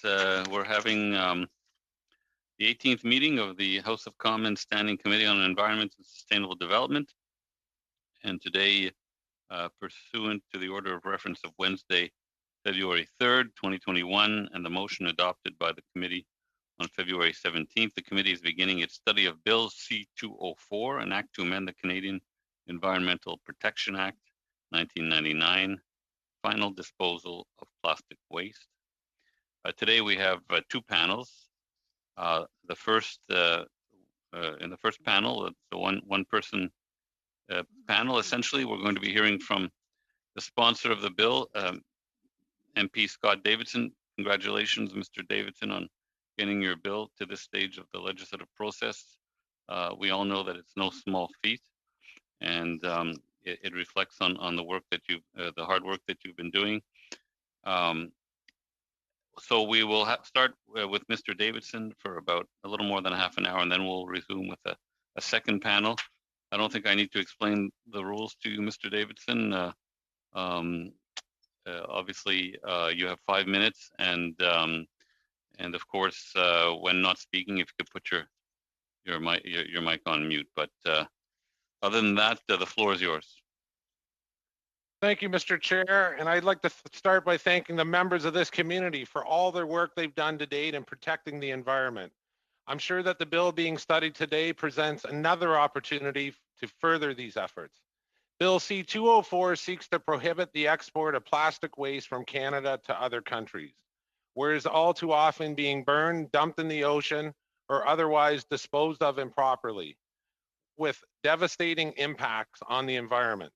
We're having the 18th meeting of the House of Commons Standing Committee on Environment and Sustainable Development. And today, pursuant to the order of reference of Wednesday, February 3rd, 2021, and the motion adopted by the committee on February 17th, the committee is beginning its study of Bill C-204, an act to amend the Canadian Environmental Protection Act, 1999, final disposal of plastic waste. Today we have two panels. The first, in the first panel, it's a one-person panel. Essentially, we're going to be hearing from the sponsor of the bill, MP Scott Davidson. Congratulations, Mr. Davidson, on getting your bill to this stage of the legislative process. We all know that it's no small feat, and it reflects on the work that the hard work that you've been doing. So we will start with Mr. Davidson for about a little more than a half an hour, and then we'll resume with a second panel. I don't think I need to explain the rules to you, Mr. Davidson. Obviously, you have 5 minutes, and of course, when not speaking, if you could put your mic on mute. But other than that, the floor is yours. Thank you, Mr. Chair, and I'd like to start by thanking the members of this community for all their work they've done to date in protecting the environment. I'm sure that the bill being studied today presents another opportunity to further these efforts. Bill C-204 seeks to prohibit the export of plastic waste from Canada to other countries, where it is all too often being burned, dumped in the ocean, or otherwise disposed of improperly, with devastating impacts on the environment.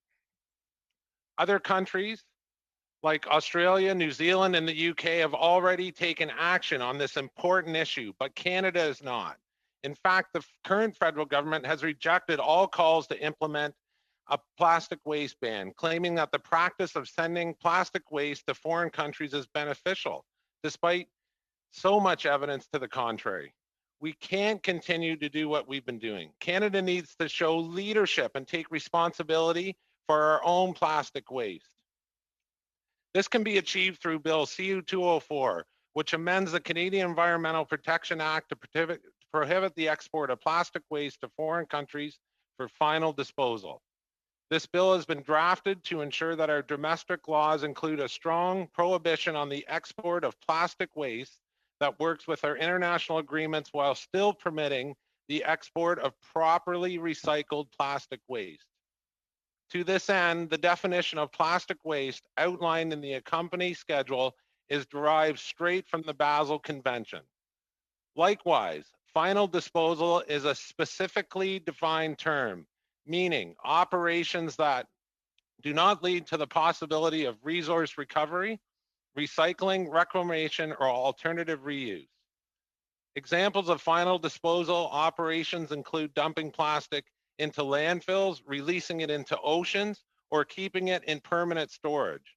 Other countries like Australia, New Zealand, and the UK have already taken action on this important issue, but Canada is not. In fact, the current federal government has rejected all calls to implement a plastic waste ban, claiming that the practice of sending plastic waste to foreign countries is beneficial, despite so much evidence to the contrary. We can't continue to do what we've been doing. Canada needs to show leadership and take responsibility for our own plastic waste. This can be achieved through Bill C-204, which amends the Canadian Environmental Protection Act to prohibit the export of plastic waste to foreign countries for final disposal. This bill has been drafted to ensure that our domestic laws include a strong prohibition on the export of plastic waste that works with our international agreements while still permitting the export of properly recycled plastic waste. To this end, the definition of plastic waste outlined in the accompanying schedule is derived straight from the Basel Convention. Likewise, final disposal is a specifically defined term, meaning operations that do not lead to the possibility of resource recovery, recycling, reclamation, or alternative reuse. Examples of final disposal operations include dumping plastic into landfills, releasing it into oceans, or keeping it in permanent storage.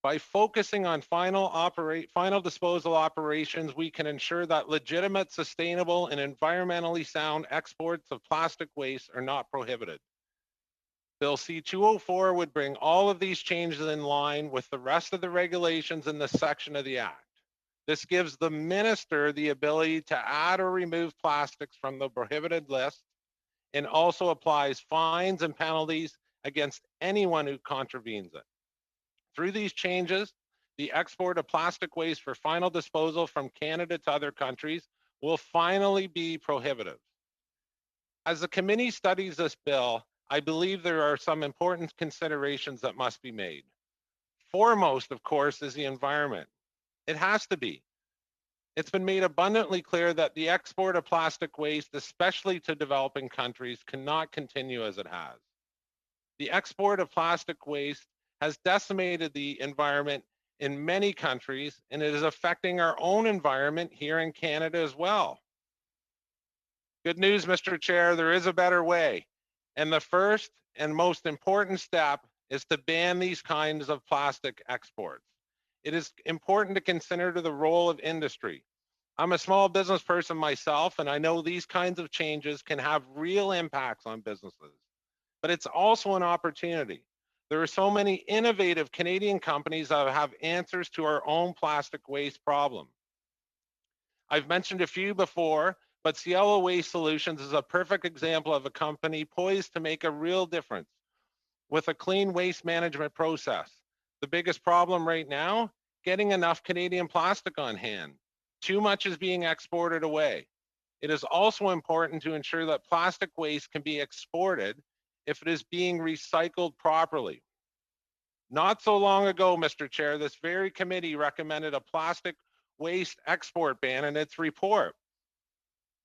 By focusing on final disposal operations, we can ensure that legitimate, sustainable, and environmentally sound exports of plastic waste are not prohibited. Bill C-204 would bring all of these changes in line with the rest of the regulations in this section of the Act. This gives the minister the ability to add or remove plastics from the prohibited list, and also applies fines and penalties against anyone who contravenes it. Through these changes, the export of plastic waste for final disposal from Canada to other countries will finally be prohibitive. As the committee studies this bill, I believe there are some important considerations that must be made. Foremost, of course, is the environment. It has to be. It's been made abundantly clear that the export of plastic waste, especially to developing countries, cannot continue as it has. The export of plastic waste has decimated the environment in many countries, and it is affecting our own environment here in Canada as well. Good news, Mr. Chair, there is a better way. And the first and most important step is to ban these kinds of plastic exports. It is important to consider the role of industry. I'm a small business person myself, and I know these kinds of changes can have real impacts on businesses. But it's also an opportunity. There are so many innovative Canadian companies that have answers to our own plastic waste problem. I've mentioned a few before, but Cielo Waste Solutions is a perfect example of a company poised to make a real difference with a clean waste management process. The biggest problem right now, getting enough Canadian plastic on hand. Too much is being exported away. It is also important to ensure that plastic waste can be exported if it is being recycled properly. Not so long ago, Mr. Chair, this very committee recommended a plastic waste export ban in its report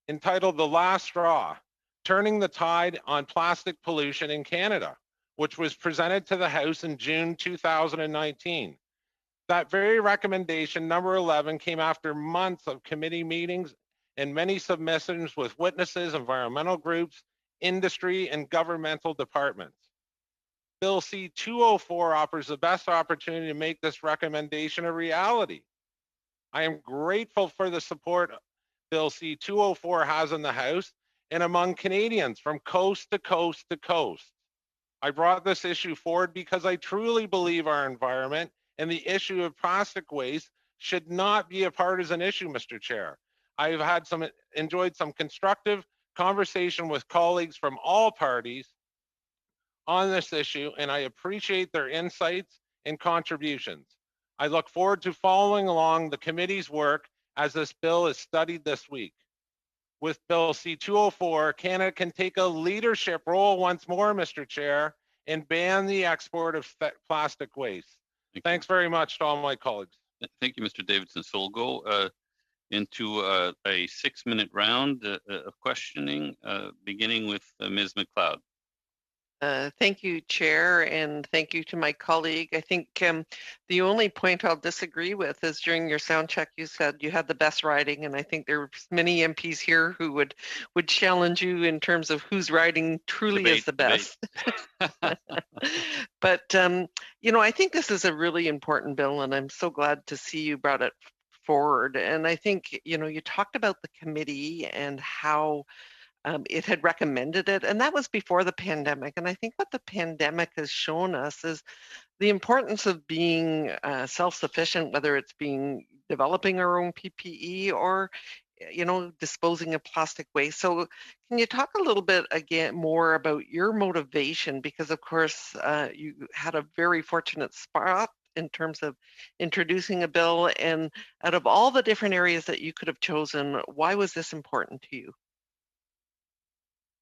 entitled The Last Straw, Turning the Tide on Plastic Pollution in Canada, which was presented to the House in June 2019. That very recommendation, number 11, came after months of committee meetings and many submissions with witnesses, environmental groups, industry, and governmental departments. Bill C-204 offers the best opportunity to make this recommendation a reality. I am grateful for the support Bill C-204 has in the House and among Canadians from coast to coast to coast. I brought this issue forward because I truly believe our environment and the issue of plastic waste should not be a partisan issue, Mr. Chair. I've enjoyed some constructive conversation with colleagues from all parties on this issue, and I appreciate their insights and contributions. I look forward to following along the committee's work as this bill is studied this week. With Bill C-204, Canada can take a leadership role once more, Mr. Chair, and ban the export of plastic waste. Thanks very much to all my colleagues. Thank you, Mr. Davidson. So we'll go into a 6-minute round of questioning, beginning with Ms. MacLeod. Thank you, Chair, and thank you to my colleague. I think the only point I'll disagree with is during your sound check, you said you had the best riding, and I think there's many MPs here who would challenge you in terms of whose riding truly is the best. But, you know, I think this is a really important bill, and I'm so glad to see you brought it forward. And I think, you know, you talked about the committee and how it had recommended it, and that was before the pandemic. And I think what the pandemic has shown us is the importance of being self-sufficient, whether it's developing our own PPE or, you know, disposing of plastic waste. So can you talk a little bit again more about your motivation? Because of course, you had a very fortunate spot in terms of introducing a bill, and out of all the different areas that you could have chosen, why was this important to you?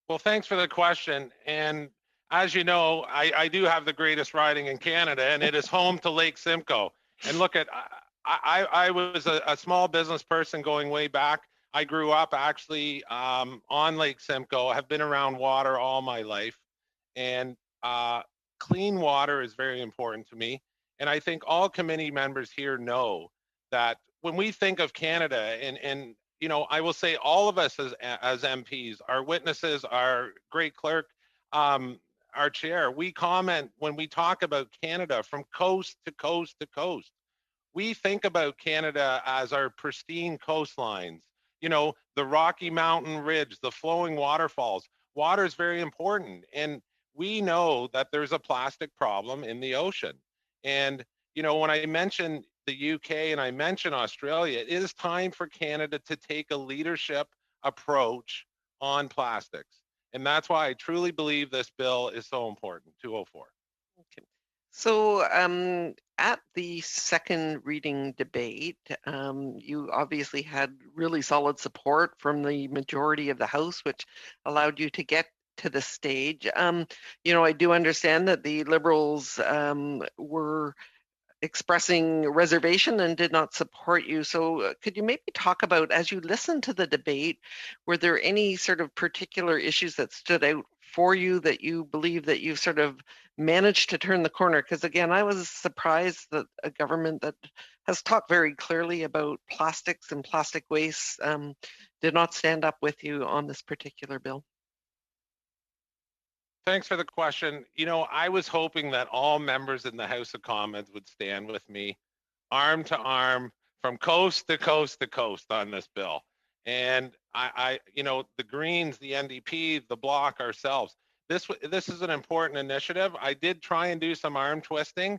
Well, thanks for the question. And as you know, I do have the greatest riding in Canada, and it is home to Lake Simcoe. And look at, I was a small business person going way back. I grew up actually on Lake Simcoe. I have been around water all my life. And clean water is very important to me. And I think all committee members here know that when we think of Canada and you know, I will say all of us as MPs, our witnesses, our great clerk, our chair, we comment when we talk about Canada from coast to coast to coast. We think about Canada as our pristine coastlines, you know, the Rocky Mountain Ridge, the flowing waterfalls. Water is very important. And we know that there's a plastic problem in the ocean. And, you know, when I mentioned the UK and I mentioned Australia, it is time for Canada to take a leadership approach on plastics. And that's why I truly believe this bill is so important, 204. Okay. So at the second reading debate, you obviously had really solid support from the majority of the House, which allowed you to get to the stage. You know, I do understand that the Liberals were expressing reservation and did not support you. So could you maybe talk about, as you listened to the debate, were there any sort of particular issues that stood out for you that you believe that you've sort of managed to turn the corner? Because again, I was surprised that a government that has talked very clearly about plastics and plastic waste did not stand up with you on this particular bill. Thanks for the question. You know, I was hoping that all members in the House of Commons would stand with me, arm to arm, from coast to coast to coast on this bill. And you know, the Greens, the NDP, the Bloc, ourselves, this is an important initiative. I did try and do some arm twisting,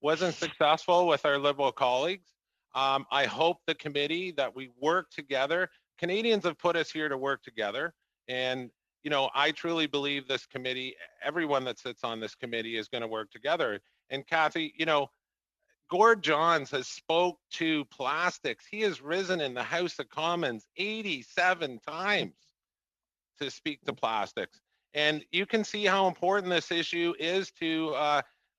wasn't successful with our Liberal colleagues. I hope the committee that we work together. Canadians have put us here to work together, and you know, I truly believe this committee, everyone that sits on this committee is going to work together. And Kathy, you know, Gord Johns has spoke to plastics. He has risen in the House of Commons 87 times to speak to plastics. And you can see how important this issue is to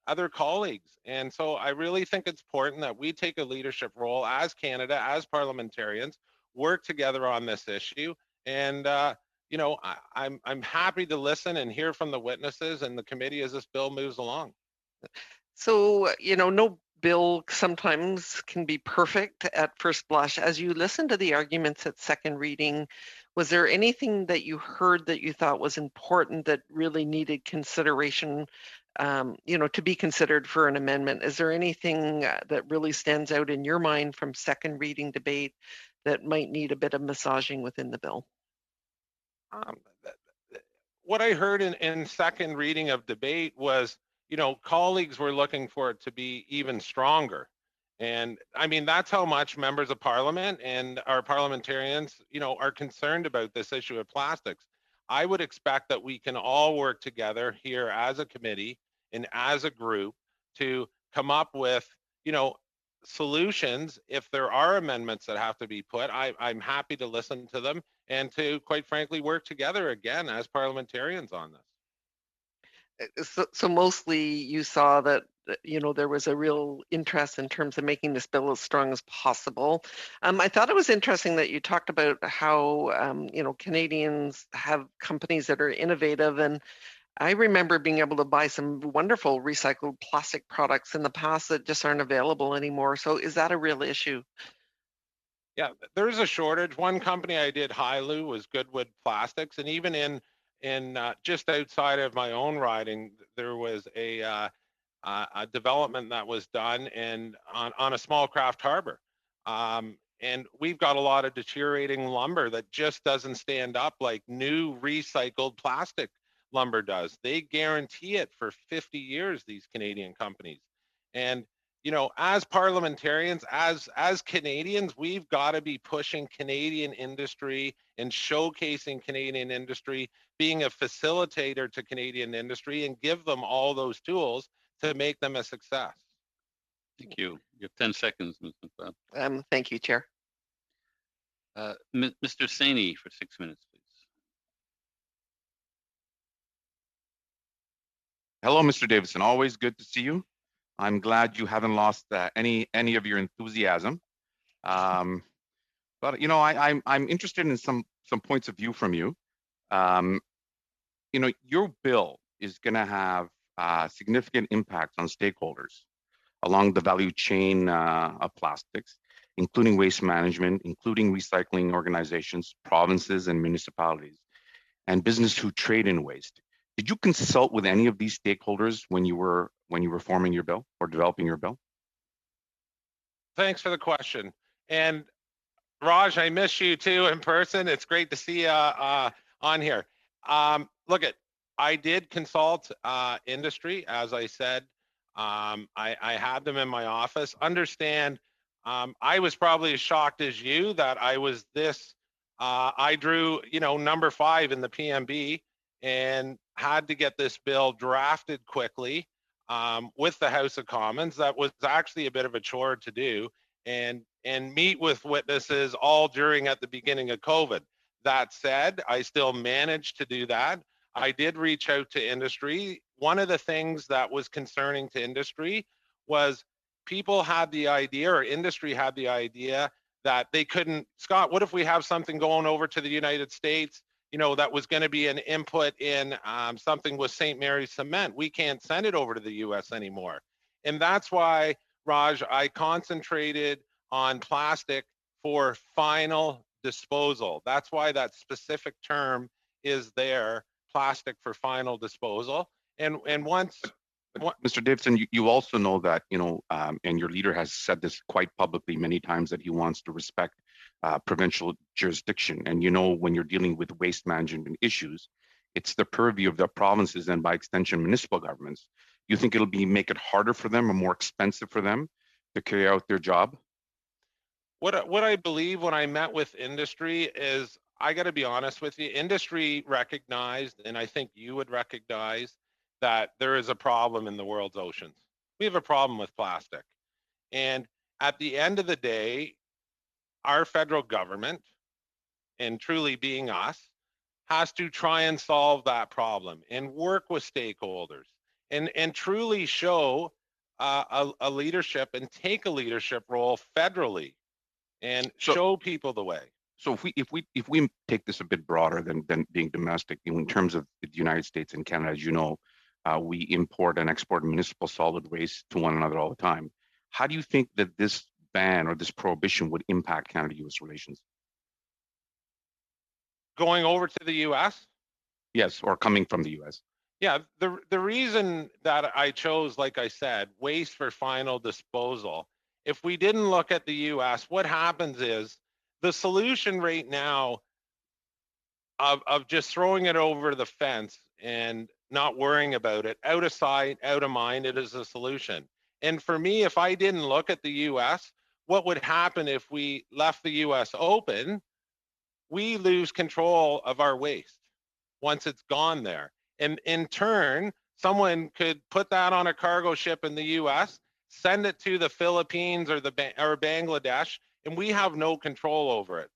other colleagues. And so I really think it's important that we take a leadership role as Canada, as parliamentarians, work together on this issue. And you know, I'm happy to listen and hear from the witnesses and the committee as this bill moves along. So, you know, no bill sometimes can be perfect at first blush. As you listen to the arguments at second reading, was there anything that you heard that you thought was important that really needed consideration, you know, to be considered for an amendment? Is there anything that really stands out in your mind from second reading debate that might need a bit of massaging within the bill? What I heard in second reading of debate was, you know, colleagues were looking for it to be even stronger. And I mean, that's how much members of parliament and our parliamentarians, you know, are concerned about this issue of plastics. I would expect that we can all work together here as a committee and as a group to come up with, you know, solutions. If there are amendments that have to be put, I'm happy to listen to them and to, quite frankly, work together again as parliamentarians on this. So mostly you saw that, you know, there was a real interest in terms of making this bill as strong as possible. I thought it was interesting that you talked about how, you know, Canadians have companies that are innovative. And I remember being able to buy some wonderful recycled plastic products in the past that just aren't available anymore. So is that a real issue? Yeah, there's a shortage. One company I did, Hailu, was Goodwood Plastics, and even in just outside of my own riding, there was a development that was done and on a small craft harbor. And we've got a lot of deteriorating lumber that just doesn't stand up like new recycled plastic lumber does. They guarantee it for 50 years, these Canadian companies. And you know, as parliamentarians, as Canadians, we've got to be pushing Canadian industry and showcasing Canadian industry, being a facilitator to Canadian industry, and give them all those tools to make them a success. Thank you. You have 10 seconds, Ms. McLeod. Thank you, Chair. Mr. Saini for 6 minutes, please. Hello, Mr. Davidson. Always good to see you. I'm glad you haven't lost any of your enthusiasm. But you know, I'm interested in some points of view from you. You know, your bill is going to have significant impacts on stakeholders along the value chain of plastics, including waste management, including recycling organizations, provinces and municipalities, and business who trade in waste. Did you consult with any of these stakeholders when you were forming your bill or developing your bill? Thanks for the question. And Raj, I miss you too in person. It's great to see you on here. Look, I did consult industry, as I said. I had them in my office. Understand, I was probably as shocked as you that I was this. I drew, you know, number 5 in the PMB and had to get this bill drafted quickly with the House of Commons. That was actually a bit of a chore to do, and meet with witnesses all during at the beginning of COVID. That said, I still managed to do that. I did reach out to industry. One of the things that was concerning to industry was people had the idea, or industry had the idea, that they couldn't, Scott, what if we have something going over to the United States, you know, that was going to be an input in something with St. Mary's Cement? We can't send it over to the US anymore. And that's why, Raj, I concentrated on plastic for final disposal. That's why that specific term is there, plastic for final disposal. And once... Mr. Davidson, you also know that, you know, and your leader has said this quite publicly many times, that he wants to respect provincial jurisdiction. And, you know, when you're dealing with waste management issues, It's the purview of the provinces and by extension municipal governments. You think it'll make it harder for them or more expensive for them to carry out their job? What I believe when I met with industry is, I got to be honest with you, industry recognized, and I think you would recognize, that there is a problem in the world's oceans. We have a problem with plastic. And at the end of the day, our federal government, and truly being us, has to try and solve that problem and work with stakeholders and truly show a leadership and take a leadership role federally and show people the way. So if we take this a bit broader than being domestic, in terms of the United States and Canada, as you know, we import and export municipal solid waste to one another all the time. How do you think that this ban or this prohibition would impact Canada-U.S. relations? Going over to the U.S.? Yes, or coming from the U.S. Yeah, the reason that I chose, like I said, waste for final disposal, if we didn't look at the U.S., what happens is the solution right now of just throwing it over the fence and not worrying about it, out of sight, out of mind, it is a solution. And for me, if I didn't look at the U.S., what would happen if we left the U.S. open? We lose control of our waste once it's gone there. And in turn, someone could put that on a cargo ship in the U.S., send it to the Philippines or Bangladesh, and we have no control over it.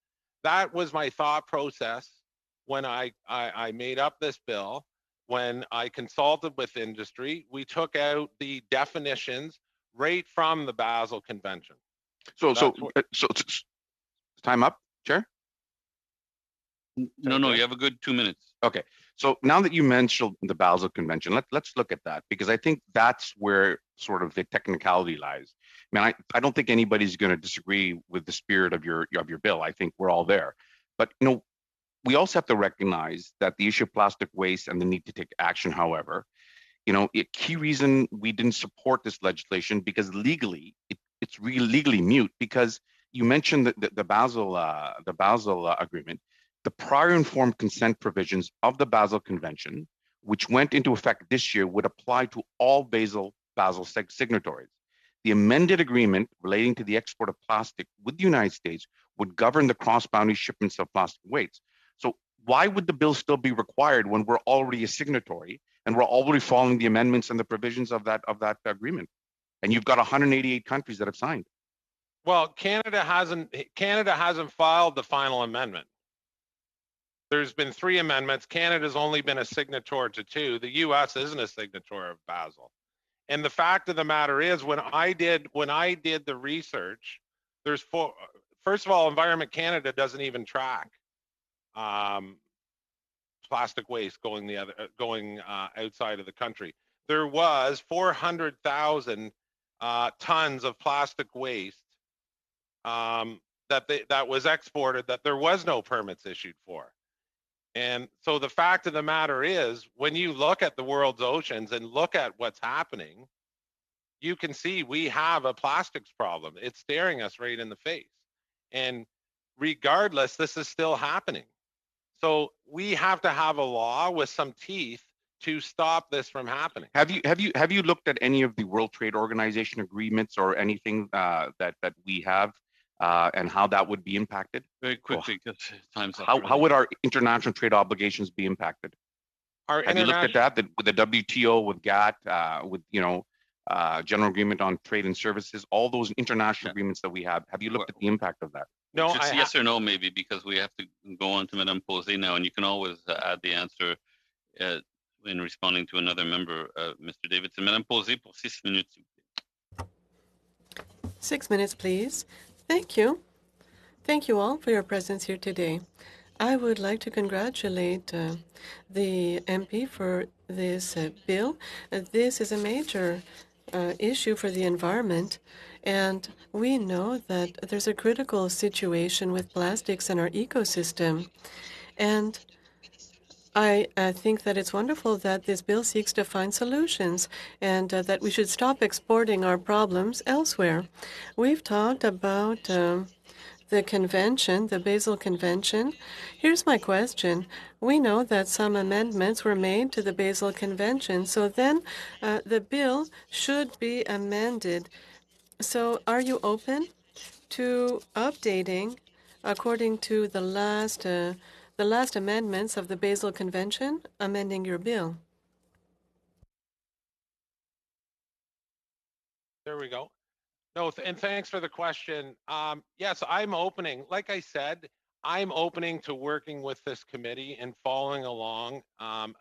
That was my thought process when I made up this bill. When I consulted with industry, we took out the definitions right from the Basel Convention. So time up, Chair? No, you have a good 2 minutes. Okay. So now that you mentioned the Basel Convention, let's look at that, because I think that's where sort of the technicality lies. I mean, I don't think anybody's going to disagree with the spirit of your bill. I think we're all there. But, you know, we also have to recognize that the issue of plastic waste and the need to take action, however, you know, a key reason we didn't support this legislation, because legally, it's really legally mute, because you mentioned the Basel agreement. The prior informed consent provisions of the Basel Convention, which went into effect this year, would apply to all Basel signatories. The amended agreement relating to the export of plastic with the United States would govern the cross-boundary shipments of plastic waste. So why would the bill still be required when we're already a signatory and we're already following the amendments and the provisions of that agreement? And you've got 188 countries that have signed. Well, Canada hasn't filed the final amendment. There's been 3 amendments. Canada's only been a signatory to 2. The U.S. isn't a signatory of Basel. And the fact of the matter is, when I did the research, there's 4. First of all, Environment Canada doesn't even track plastic waste going outside of the country. There was 400,000 tons of plastic waste that was exported that there was no permits issued for. And so the fact of the matter is, when you look at the world's oceans and look at what's happening, you can see we have a plastics problem. It's staring us right in the face. And regardless, this is still happening. So we have to have a law with some teeth to stop this from happening. Have you looked at any of the World Trade Organization agreements or anything that we have? And how that would be impacted? Very quickly, because time's up. How would our international trade obligations be impacted? Have you looked at that with the WTO, with GATT, with General Agreement on Trade and Services, all those international agreements that we have? Have you looked at the impact of that? No, yes or no, maybe, because we have to go on to Madame Posey now, and you can always add the answer in responding to another member, Mr. Davidson. Madame Posey, pour 6 minutes. 6 minutes, please. Thank you. Thank you all for your presence here today. I would like to congratulate the MP for this bill. This is a major issue for the environment, and we know that there's a critical situation with plastics in our ecosystem. And I think that it's wonderful that this bill seeks to find solutions and that we should stop exporting our problems elsewhere. We've talked about the convention, the Basel Convention. Here's my question. We know that some amendments were made to the Basel Convention, so then the bill should be amended. So are you open to updating according to the last amendments of the Basel Convention, amending your bill? There we go. No, and thanks for the question. Yes, I'm opening. Like I said, I'm opening to working with this committee and following along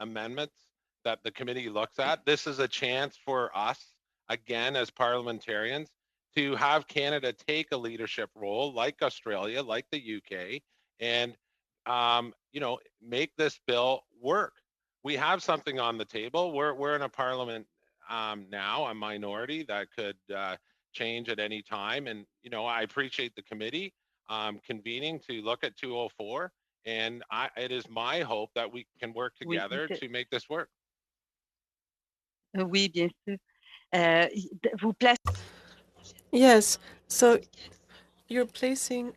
amendments that the committee looks at. This is a chance for us, again, as parliamentarians, to have Canada take a leadership role, like Australia, like the UK, and make this bill work. We have something on the table. We're in a parliament now, a minority that could change at any time. And, I appreciate the committee convening to look at 204. And it is my hope that we can work together to make this work. Oui, bien sûr. Vous placez... Yes, so you're placing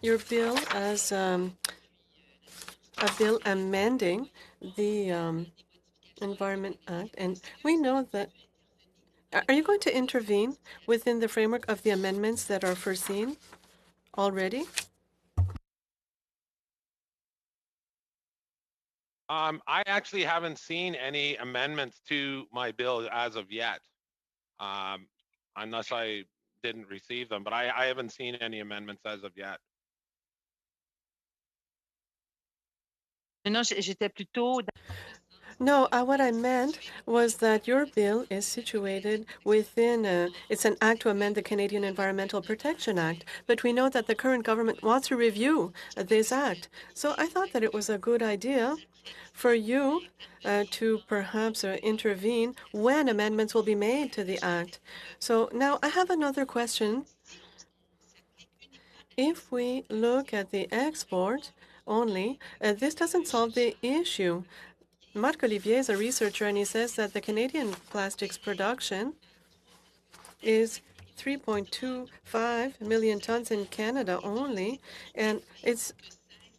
your bill as a bill amending the Environment Act, and we know that. Are you going to intervene within the framework of the amendments that are foreseen already? I actually haven't seen any amendments to my bill as of yet, unless I didn't receive them, but I haven't seen any amendments as of yet. Non, j'étais plutôt... No, what I meant was that your bill is situated within, it's an act to amend the Canadian Environmental Protection Act, but we know that the current government wants to review this act. So I thought that it was a good idea for you to perhaps intervene when amendments will be made to the act. So now I have another question. If we look at the export only, this doesn't solve the issue. Marc Olivier is a researcher, and he says that the Canadian plastics production is 3.25 million tons in Canada only, and it's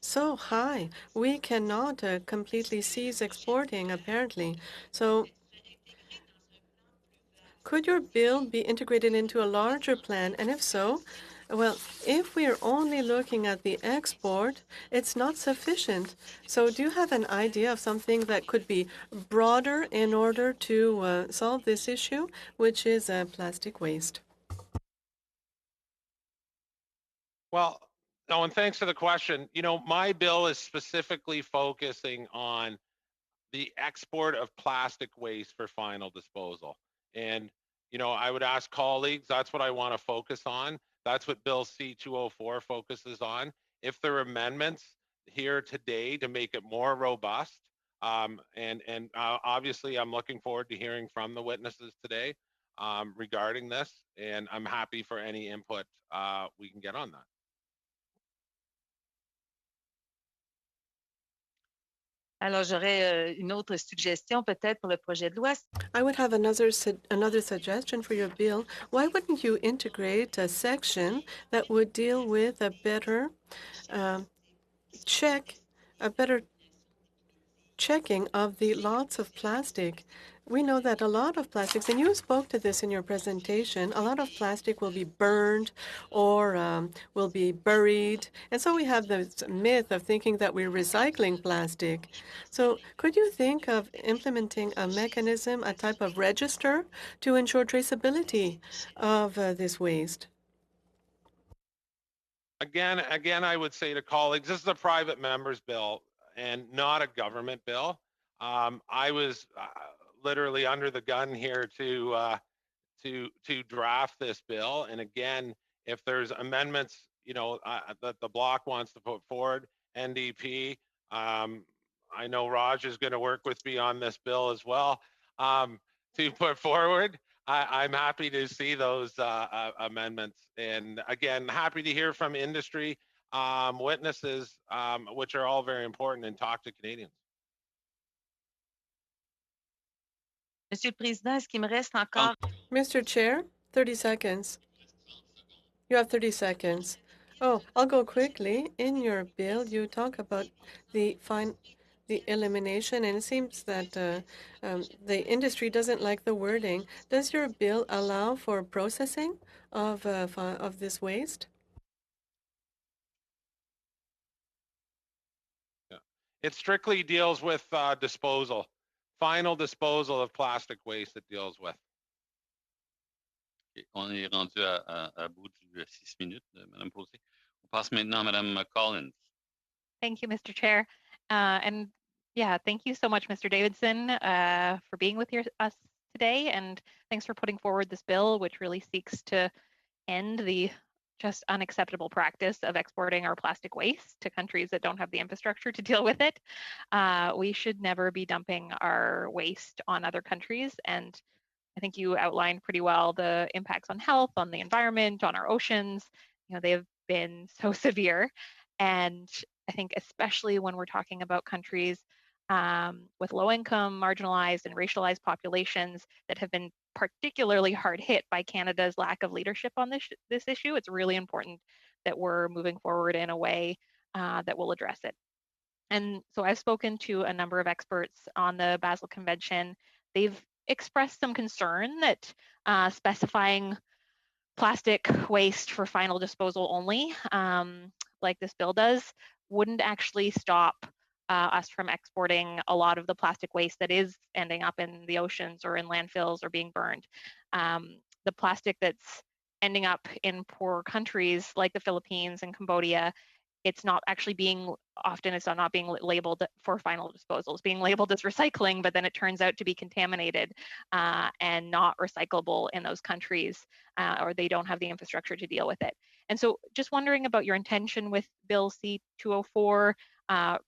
so high. We cannot completely cease exporting, apparently. So could your bill be integrated into a larger plan? And if so, well, if we are only looking at the export, it's not sufficient. So do you have an idea of something that could be broader in order to solve this issue, which is plastic waste? Well, no, and thanks for the question. My bill is specifically focusing on the export of plastic waste for final disposal. And, I would ask colleagues, that's what I want to focus on. That's what Bill C-204 focuses on. If there are amendments here today to make it more robust, and obviously I'm looking forward to hearing from the witnesses today regarding this, and I'm happy for any input we can get on that. Alors, j'aurais une autre suggestion peut-être pour le projet de loi. I would have another suggestion for your bill. Why wouldn't you integrate a section that would deal with a better checking of the lots of plastic? We know that a lot of plastics, and you spoke to this in your presentation, a lot of plastic will be burned or will be buried. And so we have this myth of thinking that we're recycling plastic. So could you think of implementing a mechanism, a type of register to ensure traceability of this waste? Again, I would say to colleagues, this is a private member's bill and not a government bill. I was literally under the gun here to draft this bill. And again, if there's amendments, that the bloc wants to put forward, NDP, I know Raj is going to work with me on this bill as well to put forward. I'm happy to see those amendments. And again, happy to hear from industry witnesses, which are all very important, and talk to Canadians. Monsieur le Président, est-ce qu'il me reste encore... Mr. Chair, 30 seconds. You have 30 seconds. Oh, I'll go quickly. In your bill, you talk about the elimination, and it seems that the industry doesn't like the wording. Does your bill allow for processing of this waste? Yeah. It strictly deals with disposal, final disposal of plastic waste it deals with. Ok, on est rendu à bout du 6 minutes, Madame Posé. On passe maintenant à Madame Collins. Thank you, Mr. Chair. And yeah, thank you so much, Mr. Davidson, for being with us today. And thanks for putting forward this bill, which really seeks to end the just unacceptable practice of exporting our plastic waste to countries that don't have the infrastructure to deal with it. We should never be dumping our waste on other countries. And I think you outlined pretty well the impacts on health, on the environment, on our oceans. You know, they have been so severe. And I think especially when we're talking about countries with low income, marginalized, and racialized populations that have been particularly hard hit by Canada's lack of leadership on this issue, it's really important that we're moving forward in a way that will address it. And so I've spoken to a number of experts on the Basel Convention. They've expressed some concern that specifying plastic waste for final disposal only, like this bill does, wouldn't actually stop us from exporting a lot of the plastic waste that is ending up in the oceans or in landfills or being burned. The plastic that's ending up in poor countries like the Philippines and Cambodia, it's not actually being, often it's not being labeled for final disposal. It's being labeled as recycling, but then it turns out to be contaminated and not recyclable in those countries, or they don't have the infrastructure to deal with it. And so just wondering about your intention with Bill C-204.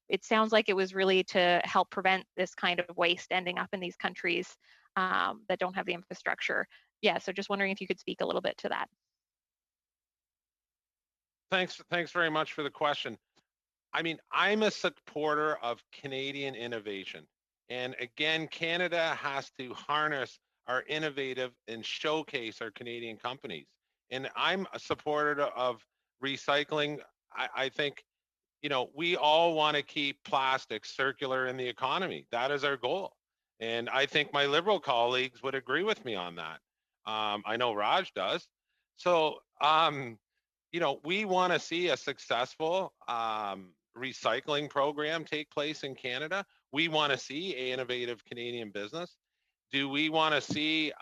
It sounds like it was really to help prevent this kind of waste ending up in these countries that don't have the infrastructure. Yeah, so just wondering if you could speak a little bit to that. Thanks very much for the question. I mean, I'm a supporter of Canadian innovation. And again, Canada has to harness our innovative and showcase our Canadian companies. And I'm a supporter of recycling. I think, you know, we all want to keep plastic circular in the economy. That is our goal. And I think my Liberal colleagues would agree with me on that. I know Raj does. So, you know, we want to see a successful recycling program take place in Canada. We want to see an innovative Canadian business. Do we want to see,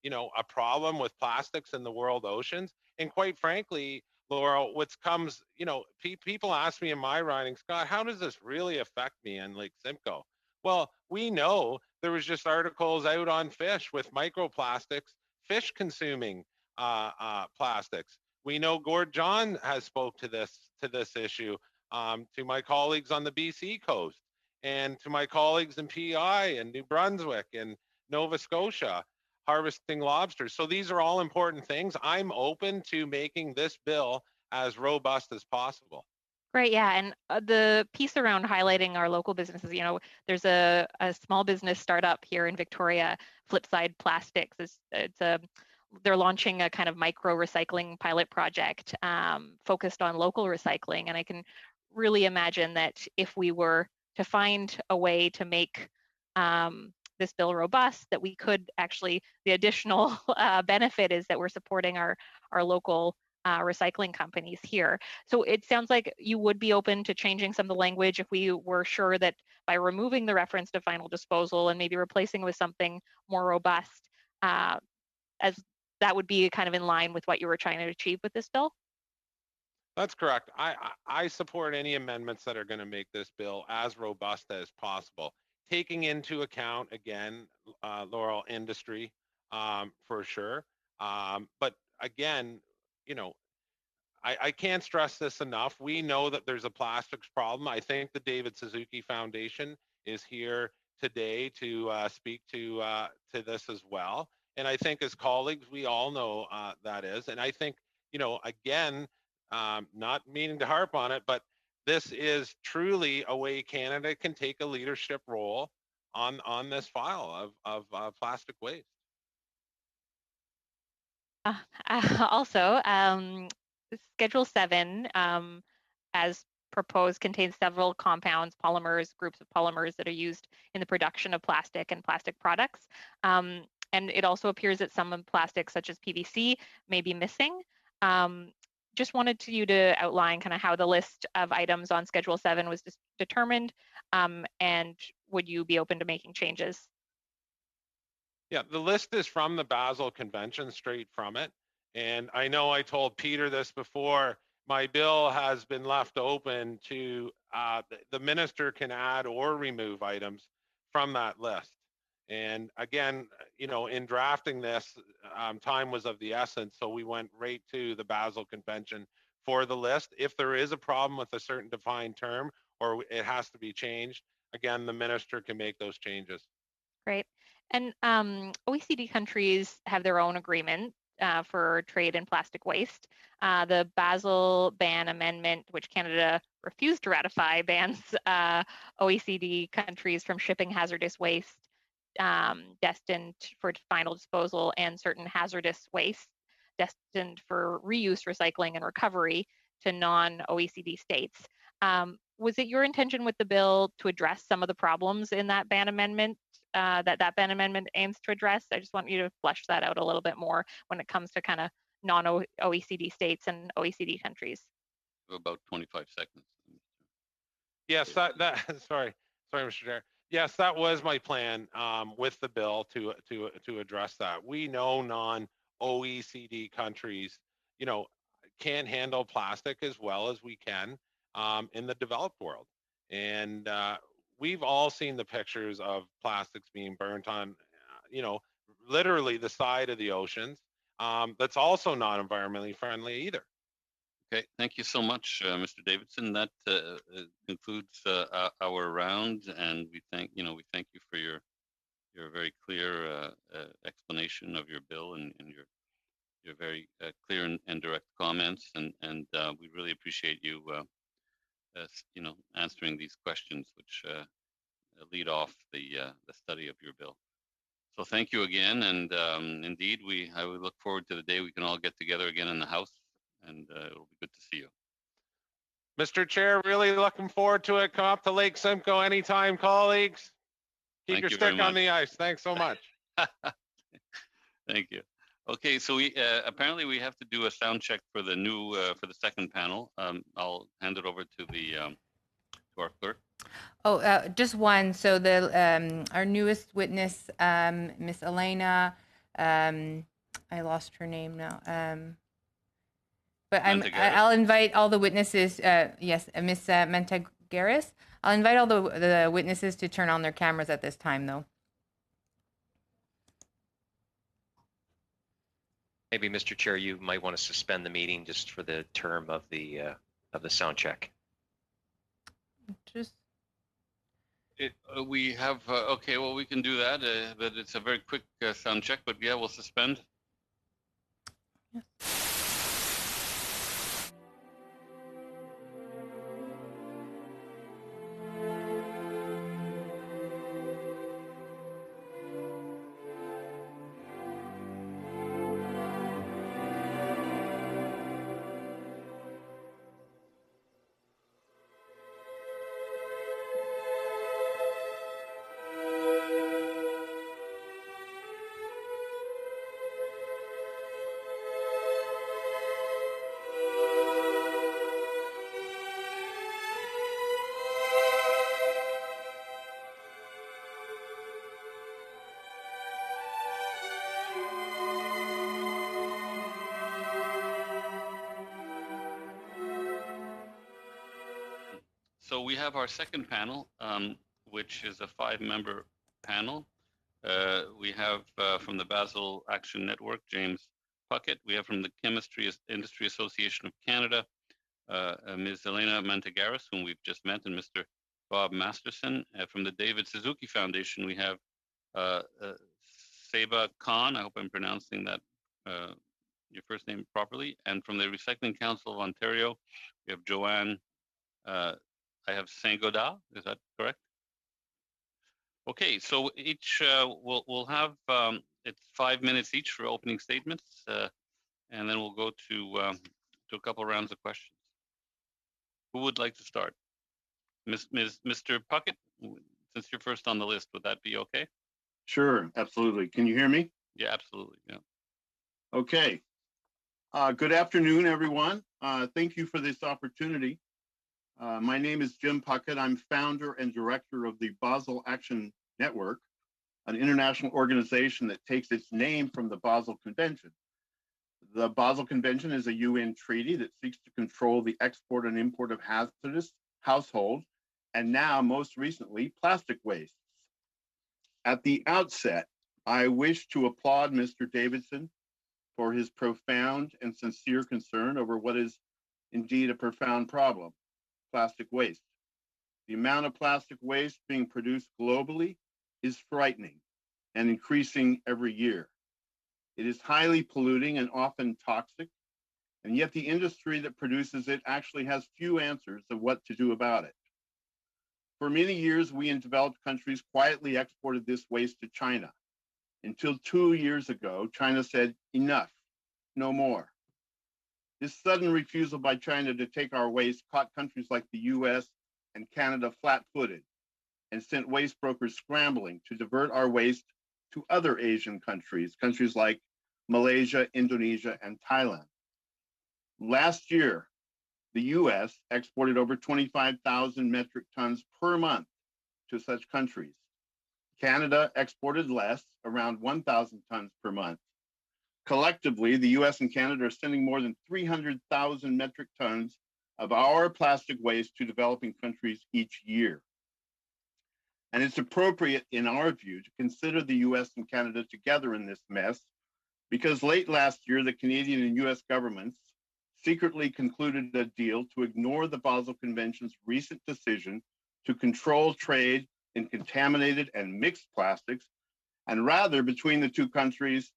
you know, a problem with plastics in the world oceans? And quite frankly, Laurel, what comes, you know, people ask me in my riding, Scott, how does this really affect me in Lake Simcoe? Well, we know there was just articles out on fish with microplastics, fish consuming plastics. We know Gord John has spoke to this issue, to my colleagues on the BC coast and to my colleagues in PI and New Brunswick and Nova Scotia harvesting lobsters. So these are all important things. I'm open to making this bill as robust as possible. Great, yeah, and the piece around highlighting our local businesses, you know, there's a small business startup here in Victoria, Flipside Plastics. They're launching a kind of micro recycling pilot project focused on local recycling. And I can really imagine that if we were to find a way to make this bill robust, that we could actually, the additional benefit is that we're supporting our local recycling companies here. So it sounds like you would be open to changing some of the language if we were sure that by removing the reference to final disposal and maybe replacing with something more robust, as that would be kind of in line with what you were trying to achieve with this bill? That's correct. I support any amendments that are going to make this bill as robust as possible, taking into account, again, Laurel, industry for sure. But again, you know, I can't stress this enough. We know that there's a plastics problem. I think the David Suzuki Foundation is here today to speak to this as well. And I think as colleagues, we all know that is. And I think, you know, again, not meaning to harp on it, but this is truly a way Canada can take a leadership role on this file of plastic waste. Also, Schedule 7, as proposed, contains several compounds, polymers, groups of polymers that are used in the production of plastic and plastic products. And it also appears that some plastics, such as PVC, may be missing. Just wanted you to outline kind of how the list of items on Schedule 7 was determined, and would you be open to making changes? Yeah, the list is from the Basel Convention, straight from it. And I know I told Peter this before, my bill has been left open to, the minister can add or remove items from that list. And again, you know, in drafting this, time was of the essence, so we went right to the Basel Convention for the list. If there is a problem with a certain defined term or it has to be changed, again, the minister can make those changes. Great. And OECD countries have their own agreement for trade in plastic waste. The Basel Ban Amendment, which Canada refused to ratify, bans OECD countries from shipping hazardous waste destined for final disposal and certain hazardous waste destined for reuse, recycling, and recovery to non-OECD states. Was it your intention with the bill to address some of the problems in that ban amendment that ban amendment aims to address? I just want you to flesh that out a little bit more when it comes to kind of non-OECD states and OECD countries. About 25 seconds. Yes, sorry, Mr. Chair. Yes, that was my plan with the bill to address that. We know non-OECD countries, you know, can't handle plastic as well as we can in the developed world. And we've all seen the pictures of plastics being burnt on, you know, literally the side of the oceans. That's also not environmentally friendly either. Okay, thank you so much, Mr. Davidson. That concludes our round, and we thank you for your very clear explanation of your bill and your very clear and direct comments, and we really appreciate you answering these questions, which lead off the study of your bill. So thank you again, and indeed, I would look forward to the day we can all get together again in the House, and it'll be good to see you. Mr. Chair, really looking forward to it. Come up to Lake Simcoe anytime, colleagues. Keep your stick on the ice. Thanks so much. Thank you. Okay, so we apparently we have to do a sound check for the new for the second panel. I'll hand it over to the to our clerk. Oh, just one. So the our newest witness, Miss Elena, I lost her name now. But I'll invite all the witnesses. Yes, Miss Mantegaris. I'll invite all the witnesses to turn on their cameras at this time, though. Maybe, Mr. Chair, you might want to suspend the meeting just for the term of the sound check. Just. We have okay. Well, we can do that. But it's a very quick sound check. But yeah, we'll suspend. Yes. So we have our second panel, which is a 5-member panel. We have from the Basel Action Network, James Puckett. We have from the Chemistry Industry Association of Canada, Ms. Elena Mantegaris, whom we've just met, and Mr. Bob Masterson. From the David Suzuki Foundation, we have Seba Khan. I hope I'm pronouncing that your first name properly. And from the Recycling Council of Ontario, we have Joanne. I have Saint-Gaudens, is that correct? Okay, so each we'll have it's 5 minutes each for opening statements, and then we'll go to to a couple rounds of questions. Who would like to start? Mr. Puckett, since you're first on the list, would that be okay? Sure, absolutely. Can you hear me? Yeah, absolutely. Yeah. Okay. Good afternoon, everyone. Thank you for this opportunity. My name is Jim Puckett. I'm founder and director of the Basel Action Network, an international organization that takes its name from the Basel Convention. The Basel Convention is a UN treaty that seeks to control the export and import of hazardous household, and now most recently, plastic wastes. At the outset, I wish to applaud Mr. Davidson for his profound and sincere concern over what is indeed a profound problem, plastic waste. The amount of plastic waste being produced globally is frightening and increasing every year. It is highly polluting and often toxic, and yet the industry that produces it actually has few answers of what to do about it. For many years, we in developed countries quietly exported this waste to China. Until 2 years ago, China said, enough, no more. This sudden refusal by China to take our waste caught countries like the US and Canada flat-footed and sent waste brokers scrambling to divert our waste to other Asian countries, countries like Malaysia, Indonesia, and Thailand. Last year, the US exported over 25,000 metric tons per month to such countries. Canada exported less, around 1,000 tons per month. Collectively, the US and Canada are sending more than 300,000 metric tons of our plastic waste to developing countries each year. And it's appropriate, in our view, to consider the US and Canada together in this mess, because late last year, the Canadian and US governments secretly concluded a deal to ignore the Basel Convention's recent decision to control trade in contaminated and mixed plastics, and rather, between the two countries,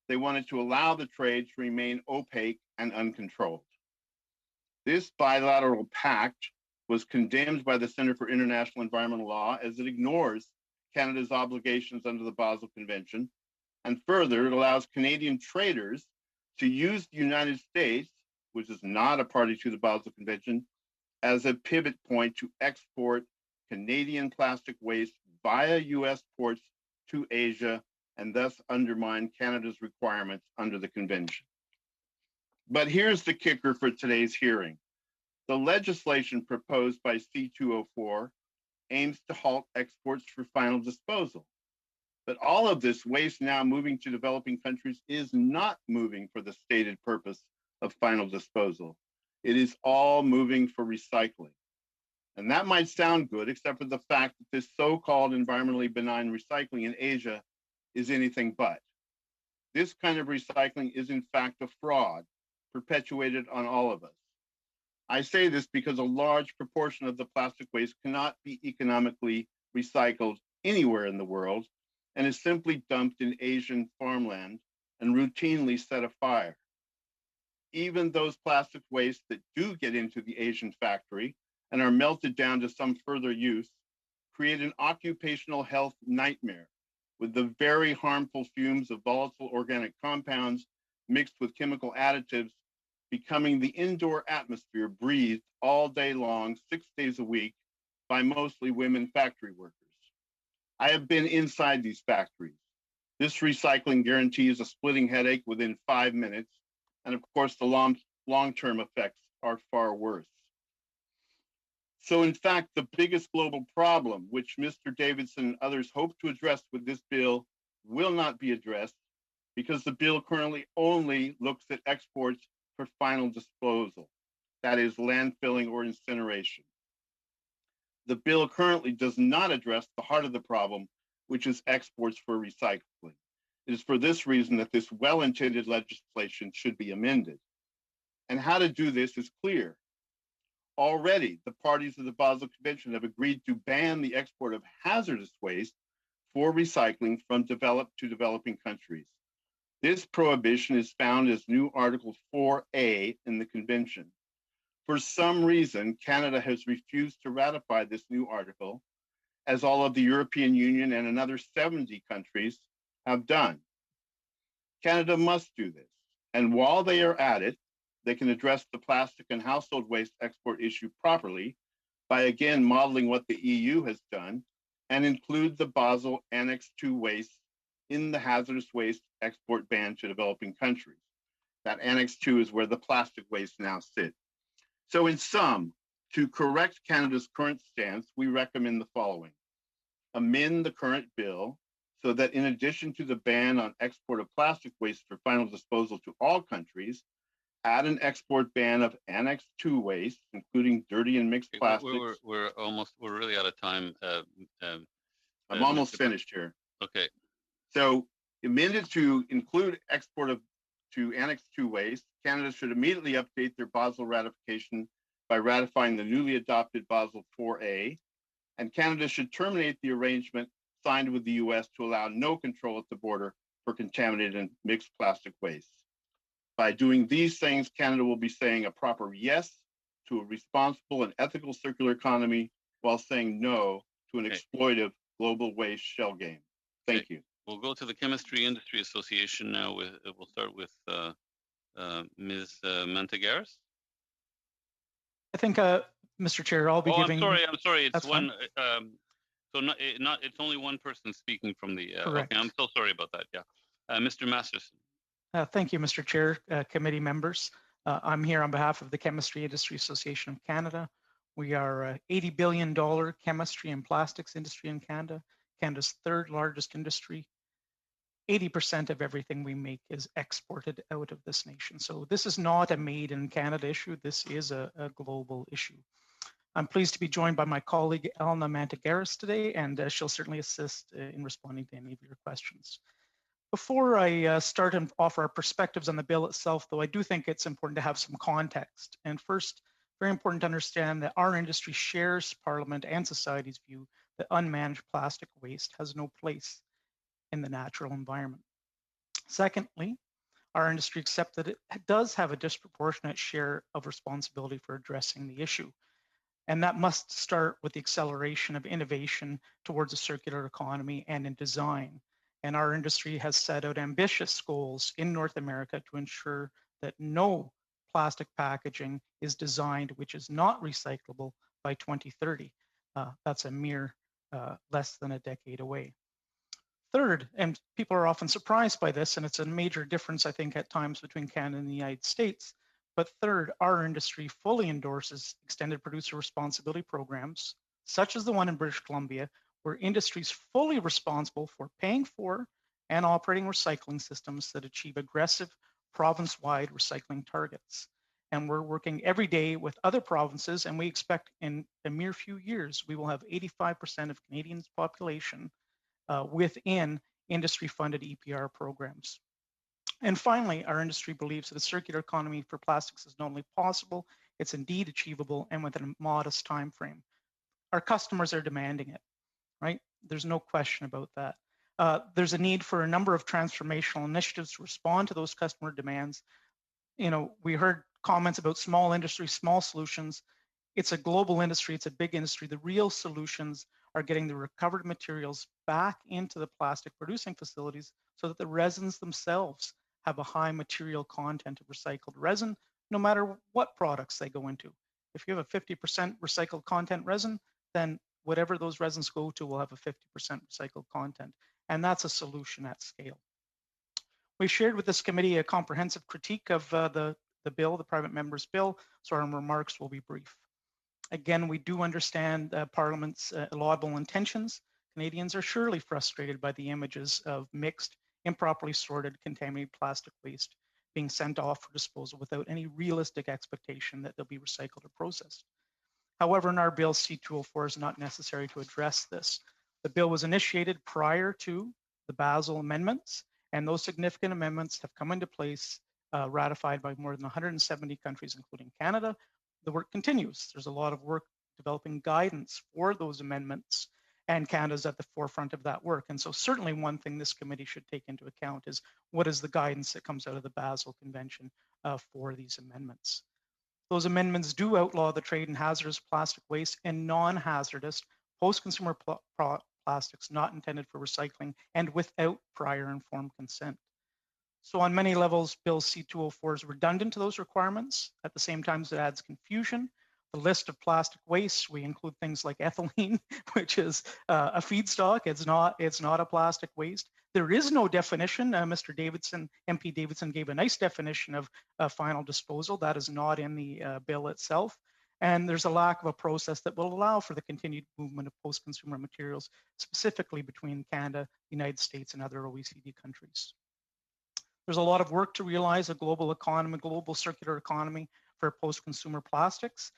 they wanted to allow the trade to remain opaque and uncontrolled. This bilateral pact was condemned by the Center for International Environmental Law as it ignores Canada's obligations under the Basel Convention, and further, it allows Canadian traders to use the United States, which is not a party to the Basel Convention, as a pivot point to export Canadian plastic waste via US ports to Asia and thus undermine Canada's requirements under the convention. But here's the kicker for today's hearing. The legislation proposed by C-204 aims to halt exports for final disposal. But all of this waste now moving to developing countries is not moving for the stated purpose of final disposal. It is all moving for recycling. And that might sound good, except for the fact that this so-called environmentally benign recycling in Asia is anything but. This kind of recycling is in fact a fraud perpetuated on all of us. I say this because a large proportion of the plastic waste cannot be economically recycled anywhere in the world and is simply dumped in Asian farmland and routinely set afire. Even those plastic wastes that do get into the Asian factory and are melted down to some further use create an occupational health nightmare with the very harmful fumes of volatile organic compounds mixed with chemical additives becoming the indoor atmosphere breathed all day long, 6 days a week by mostly women factory workers. I have been inside these factories. This recycling guarantees a splitting headache within 5 minutes. And of course, the long-term effects are far worse. So in fact, the biggest global problem, which Mr. Davidson and others hope to address with this bill, will not be addressed because the bill currently only looks at exports for final disposal, that is landfilling or incineration. The bill currently does not address the heart of the problem, which is exports for recycling. It is for this reason that this well-intended legislation should be amended. And how to do this is clear. Already, the parties of the Basel Convention have agreed to ban the export of hazardous waste for recycling from developed to developing countries. This prohibition is found as new Article 4A in the Convention. For some reason, Canada has refused to ratify this new article, as all of the European Union and another 70 countries have done. Canada must do this. And while they are at it, they can address the plastic and household waste export issue properly by again modeling what the EU has done and include the Basel Annex II waste in the hazardous waste export ban to developing countries. That Annex II is where the plastic waste now sit. So in sum, to correct Canada's current stance, we recommend the following. Amend the current bill so that in addition to the ban on export of plastic waste for final disposal to all countries, add an export ban of Annex II waste, including dirty and mixed plastics. We're really out of time. I'm almost finished here. Okay. So amended to include export to Annex II waste, Canada should immediately update their Basel ratification by ratifying the newly adopted Basel 4A, and Canada should terminate the arrangement signed with the US to allow no control at the border for contaminated and mixed plastic waste. By doing these things, Canada will be saying a proper yes to a responsible and ethical circular economy while saying no to an exploitive global waste shell game. Thank you. We'll go to the Chemistry Industry Association now. We'll start with Ms. Mantegaris. I think, Mr. Chair, I'll be giving. I'm sorry. It's one. Fine. So it's only one person speaking from the. Correct. Okay, I'm so sorry about that. Yeah, Mr. Masterson. Thank you, Mr. Chair, committee members. I'm here on behalf of the Chemistry Industry Association of Canada. We are a $80 billion chemistry and plastics industry in Canada, Canada's third largest industry. 80% of everything we make is exported out of this nation. So this is not a made in Canada issue. This is a global issue. I'm pleased to be joined by my colleague, Elena Mantegaris today, and she'll certainly assist in responding to any of your questions. Before I start and offer our perspectives on the bill itself, though, I do think it's important to have some context. And first, very important to understand that our industry shares Parliament and society's view that unmanaged plastic waste has no place in the natural environment. Secondly, our industry accepts that it does have a disproportionate share of responsibility for addressing the issue. And that must start with the acceleration of innovation towards a circular economy and in design. And our industry has set out ambitious goals in North America to ensure that no plastic packaging is designed which is not recyclable by 2030. That's a mere less than a decade away. Third, and people are often surprised by this, and it's a major difference, I think, at times between Canada and the United States, but third, our industry fully endorses extended producer responsibility programs, such as the one in British Columbia, where industry is fully responsible for paying for and operating recycling systems that achieve aggressive province-wide recycling targets. And we're working every day with other provinces, and we expect in a mere few years, we will have 85% of Canadians' population within industry-funded EPR programs. And finally, our industry believes that a circular economy for plastics is not only possible, it's indeed achievable and within a modest time frame. Our customers are demanding it, right? There's no question about that. There's a need for a number of transformational initiatives to respond to those customer demands. You know, we heard comments about small industry, small solutions. It's a global industry, it's a big industry. The real solutions are getting the recovered materials back into the plastic producing facilities so that the resins themselves have a high material content of recycled resin, no matter what products they go into. If you have a 50% recycled content resin, then whatever those resins go to will have a 50% recycled content. And that's a solution at scale. We shared with this committee a comprehensive critique of the bill, the private member's bill, so our remarks will be brief. Again, we do understand Parliament's laudable intentions. Canadians are surely frustrated by the images of mixed, improperly sorted, contaminated plastic waste being sent off for disposal without any realistic expectation that they'll be recycled or processed. However, in our bill, C-204 is not necessary to address this. The bill was initiated prior to the Basel amendments, and those significant amendments have come into place, ratified by more than 170 countries, including Canada. The work continues. There's a lot of work developing guidance for those amendments, and Canada's at the forefront of that work. And so certainly one thing this committee should take into account is what is the guidance that comes out of the Basel Convention for these amendments. Those amendments do outlaw the trade in hazardous plastic waste and non-hazardous post-consumer plastics not intended for recycling and without prior informed consent. So on many levels, Bill C-204 is redundant to those requirements. At the same time, it adds confusion. The list of plastic wastes, we include things like ethylene, which is a feedstock. It's not a plastic waste. There is no definition. Mr. Davidson, MP Davidson gave a nice definition of final disposal. That is not in the bill itself. And there's a lack of a process that will allow for the continued movement of post-consumer materials, specifically between Canada, the United States, and other OECD countries. There's a lot of work to realize a global economy, global circular economy for post-consumer plastics.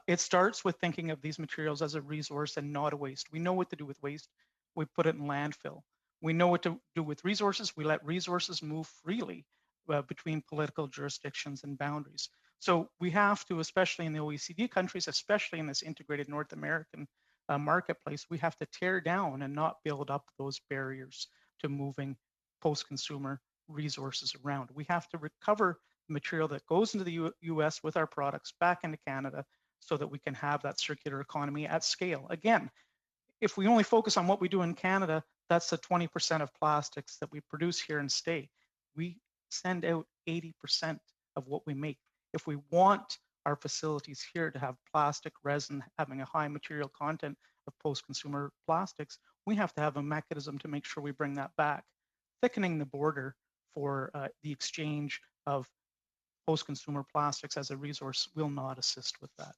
It starts with thinking of these materials as a resource and not a waste. We know what to do with waste. We put it in landfill. We know what to do with resources. We let resources move freely between political jurisdictions and boundaries. So we have to, especially in the OECD countries, especially in this integrated North American marketplace, we have to tear down and not build up those barriers to moving post-consumer resources around. We have to recover the material that goes into the US with our products back into Canada so that we can have that circular economy at scale. Again, if we only focus on what we do in Canada, that's the 20% of plastics that we produce here and stay. We send out 80% of what we make. If we want our facilities here to have plastic resin having a high material content of post-consumer plastics, we have to have a mechanism to make sure we bring that back. Thickening the border for the exchange of post-consumer plastics as a resource will not assist with that.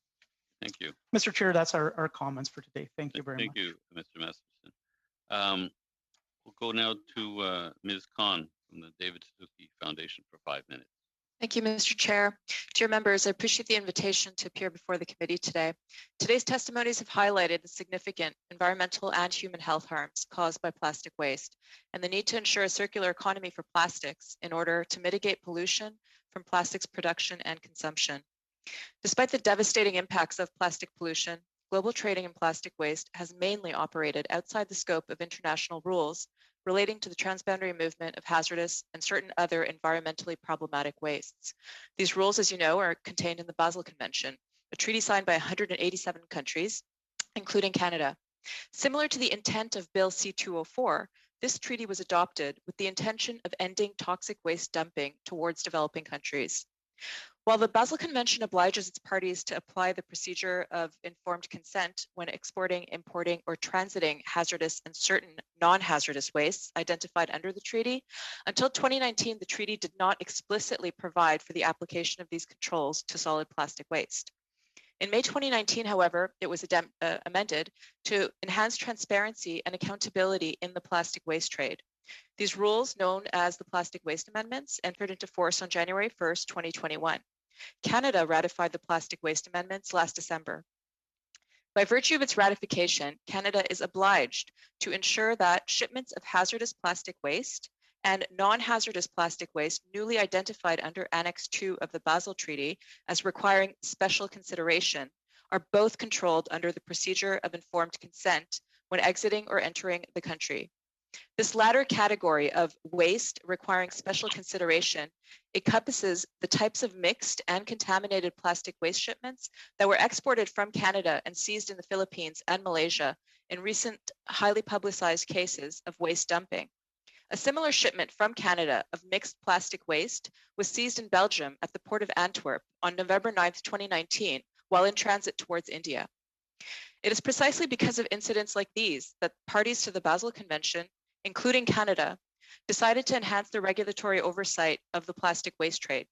Thank you. Mr. Chair, that's our comments for today. Thank you very much. Thank you, Mr. Masterson. We'll go now to Ms. Khan from the David Suzuki Foundation for 5 minutes. Thank you, Mr. Chair. Dear members, I appreciate the invitation to appear before the committee today. Today's testimonies have highlighted the significant environmental and human health harms caused by plastic waste and the need to ensure a circular economy for plastics in order to mitigate pollution from plastics production and consumption. Despite the devastating impacts of plastic pollution, global trading in plastic waste has mainly operated outside the scope of international rules relating to the transboundary movement of hazardous and certain other environmentally problematic wastes. These rules, as you know, are contained in the Basel Convention, a treaty signed by 187 countries, including Canada. Similar to the intent of Bill C-204, this treaty was adopted with the intention of ending toxic waste dumping towards developing countries. While the Basel Convention obliges its parties to apply the procedure of informed consent when exporting, importing, or transiting hazardous and certain non-hazardous wastes identified under the treaty, until 2019, the treaty did not explicitly provide for the application of these controls to solid plastic waste. In May 2019, however, it was amended to enhance transparency and accountability in the plastic waste trade. These rules, known as the Plastic Waste Amendments, entered into force on January 1st, 2021. Canada ratified the Plastic Waste Amendments last December. By virtue of its ratification, Canada is obliged to ensure that shipments of hazardous plastic waste and non-hazardous plastic waste newly identified under Annex 2 of the Basel Treaty as requiring special consideration are both controlled under the procedure of informed consent when exiting or entering the country. This latter category of waste requiring special consideration encompasses the types of mixed and contaminated plastic waste shipments that were exported from Canada and seized in the Philippines and Malaysia in recent highly publicized cases of waste dumping. A similar shipment from Canada of mixed plastic waste was seized in Belgium at the port of Antwerp on November 9th, 2019, while in transit towards India. It is precisely because of incidents like these that parties to the Basel Convention, including Canada, decided to enhance the regulatory oversight of the plastic waste trade.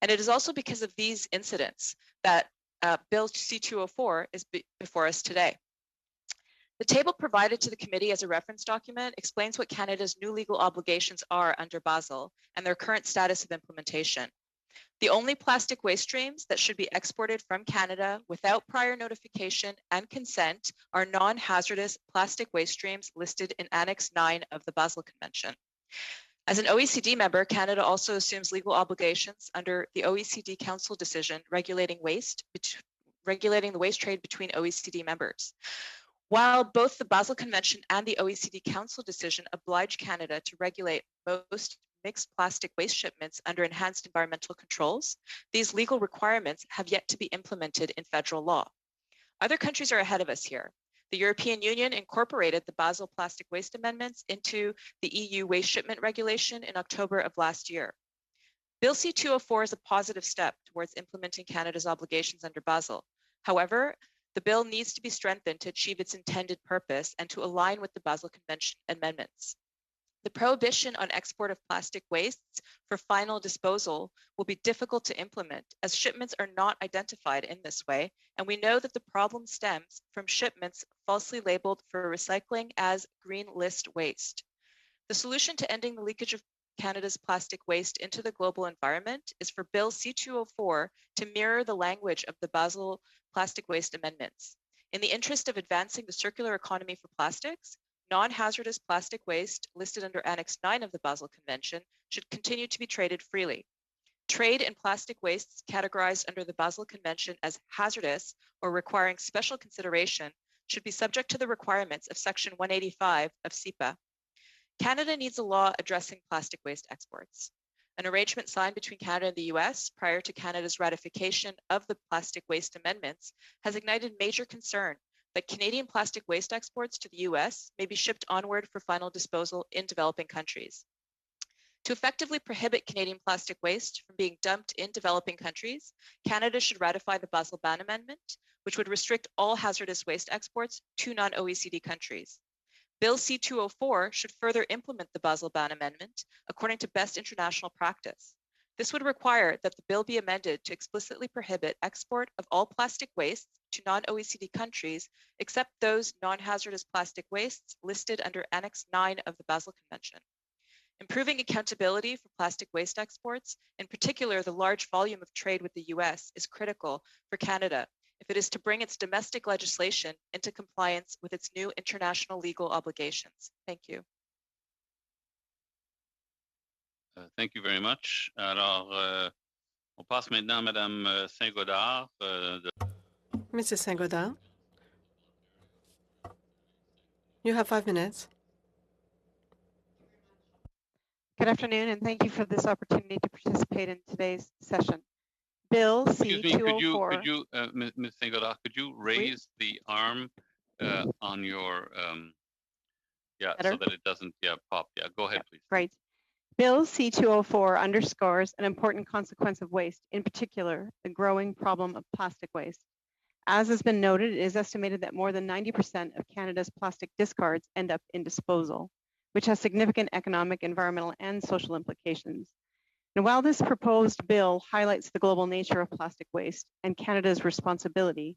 And it is also because of these incidents that Bill C-204 is before us today. The table provided to the committee as a reference document explains what Canada's new legal obligations are under Basel and their current status of implementation. The only plastic waste streams that should be exported from Canada without prior notification and consent are non-hazardous plastic waste streams listed in Annex 9 of the Basel Convention. As an OECD member, Canada also assumes legal obligations under the OECD Council decision regulating the waste trade between OECD members. While both the Basel Convention and the OECD Council decision oblige Canada to regulate most mixed plastic waste shipments under enhanced environmental controls, these legal requirements have yet to be implemented in federal law. Other countries are ahead of us here. The European Union incorporated the Basel Plastic Waste Amendments into the EU Waste Shipment Regulation in October of last year. Bill C-204 is a positive step towards implementing Canada's obligations under Basel. However, the bill needs to be strengthened to achieve its intended purpose and to align with the Basel Convention amendments. The prohibition on export of plastic wastes for final disposal will be difficult to implement as shipments are not identified in this way, and we know that the problem stems from shipments falsely labeled for recycling as green list waste. The solution to ending the leakage of Canada's plastic waste into the global environment is for Bill C-204 to mirror the language of the Basel Plastic Waste Amendments. In the interest of advancing the circular economy for plastics, non-hazardous plastic waste listed under Annex 9 of the Basel Convention should continue to be traded freely. Trade in plastic wastes categorized under the Basel Convention as hazardous or requiring special consideration should be subject to the requirements of Section 185 of CEPA. Canada needs a law addressing plastic waste exports. An arrangement signed between Canada and the US prior to Canada's ratification of the Plastic Waste Amendments has ignited major concern that Canadian plastic waste exports to the US may be shipped onward for final disposal in developing countries. To effectively prohibit Canadian plastic waste from being dumped in developing countries, Canada should ratify the Basel Ban Amendment, which would restrict all hazardous waste exports to non-OECD countries. Bill C-204 should further implement the Basel Ban Amendment according to best international practice. This would require that the bill be amended to explicitly prohibit export of all plastic wastes to non-OECD countries except those non-hazardous plastic wastes listed under Annex 9 of the Basel Convention. Improving accountability for plastic waste exports, in particular the large volume of trade with the US, is critical for Canada if it is to bring its domestic legislation into compliance with its new international legal obligations. Thank you. Thank you very much. Alors, on passe maintenant à Madame Saint-Godard. Mrs. Saint-Godard, you have 5 minutes. Good afternoon, and thank you for this opportunity to participate in today's session. Bill C-204. Could you, Ms. Saint-Godard, could you raise the arm on your, so that it doesn't, pop. Yeah, go ahead, please. Great. Bill C-204 underscores an important consequence of waste, in particular, the growing problem of plastic waste. As has been noted, it is estimated that more than 90% of Canada's plastic discards end up in disposal, which has significant economic, environmental, and social implications. And while this proposed bill highlights the global nature of plastic waste and Canada's responsibility,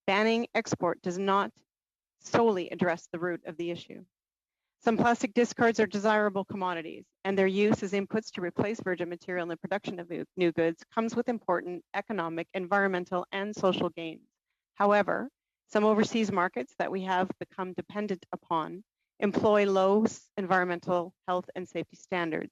banning export does not solely address the root of the issue. Some plastic discards are desirable commodities, and their use as inputs to replace virgin material in the production of new goods comes with important economic, environmental, and social gains. However, some overseas markets that we have become dependent upon employ low environmental, health, and safety standards.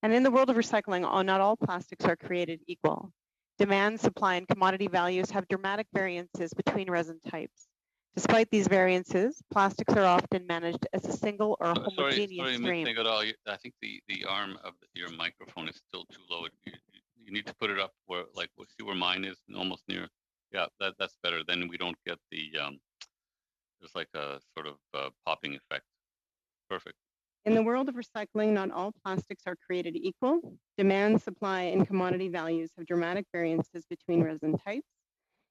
And in the world of recycling, not all plastics are created equal. Demand, supply, and commodity values have dramatic variances between resin types. Despite these variances, plastics are often managed as a single or homogeneous stream. Sorry, I think the arm of your microphone is still too low. You need to put it up where, like, see where mine is, almost near. Yeah, that's better. Then we don't get the, there's like a sort of popping effect. Perfect. In the world of recycling, not all plastics are created equal. Demand, supply, and commodity values have dramatic variances between resin types.